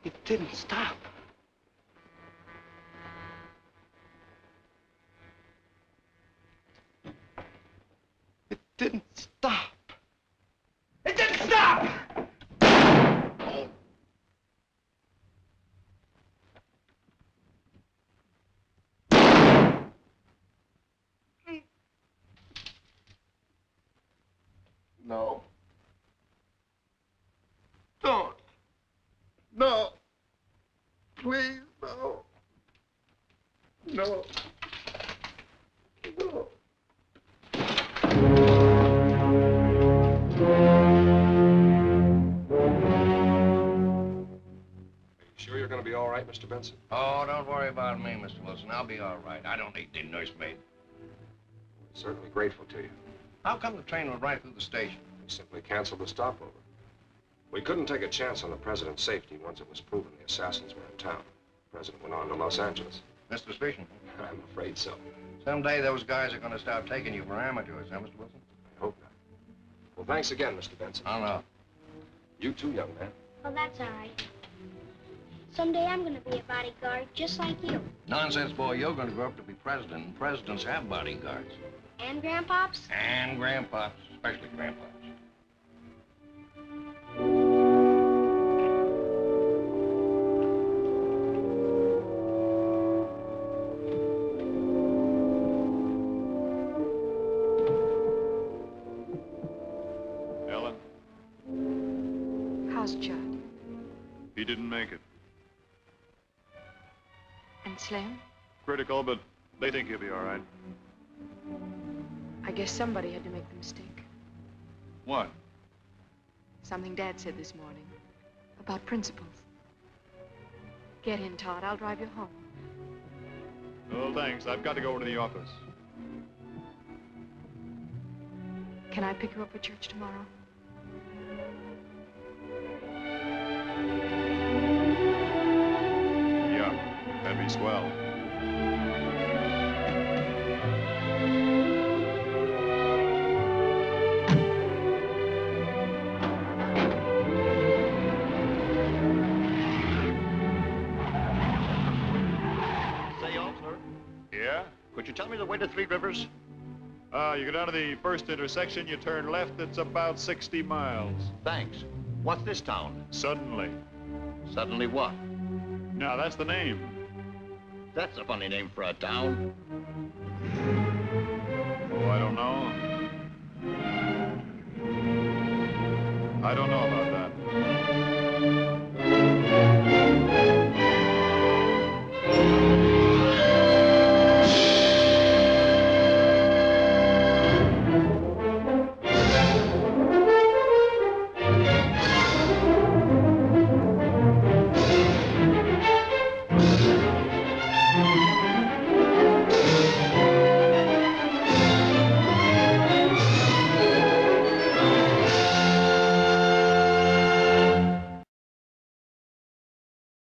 It didn't stop. It didn't stop. It didn't stop! No. Don't. No. Please, no. No. No. Sure you're going to be all right, Mr. Benson? Oh, don't worry about me, Mr. Wilson. I'll be all right. I don't need the nursemaid. We're certainly grateful to you. How come the train went right through the station? We simply canceled the stopover. We couldn't take a chance on the president's safety once it was proven the assassins were in town. The president went on to Los Angeles. That's suspicion. I'm afraid so. Someday those guys are going to start taking you for amateurs, huh, Mr. Wilson? I hope not. Well, thanks again, Mr. Benson. I don't know. You too, young man. Well, that's all right. Someday I'm going to be a bodyguard just like you. Nonsense, boy. You're going to grow up to be president, and presidents have bodyguards. And grandpops? And grandpops, especially grandpops. Ellen, How's Judd? he didn't make it. And Slim? Critical, but they think he'll be all right. I guess somebody had to make the mistake. What? Something Dad said this morning. About principles. Get in, Todd. I'll drive you home. Oh, thanks. I've got to go over to the office. Can I pick her up at church tomorrow? Yeah, that'd be swell. Say, officer, Yeah? could you tell me the way to Three Rivers? You go down to the first intersection, you turn left, it's about 60 miles. Thanks. What's this town? Suddenly. Suddenly what? Now, that's the name. That's a funny name for a town. Oh, I don't know. I don't know about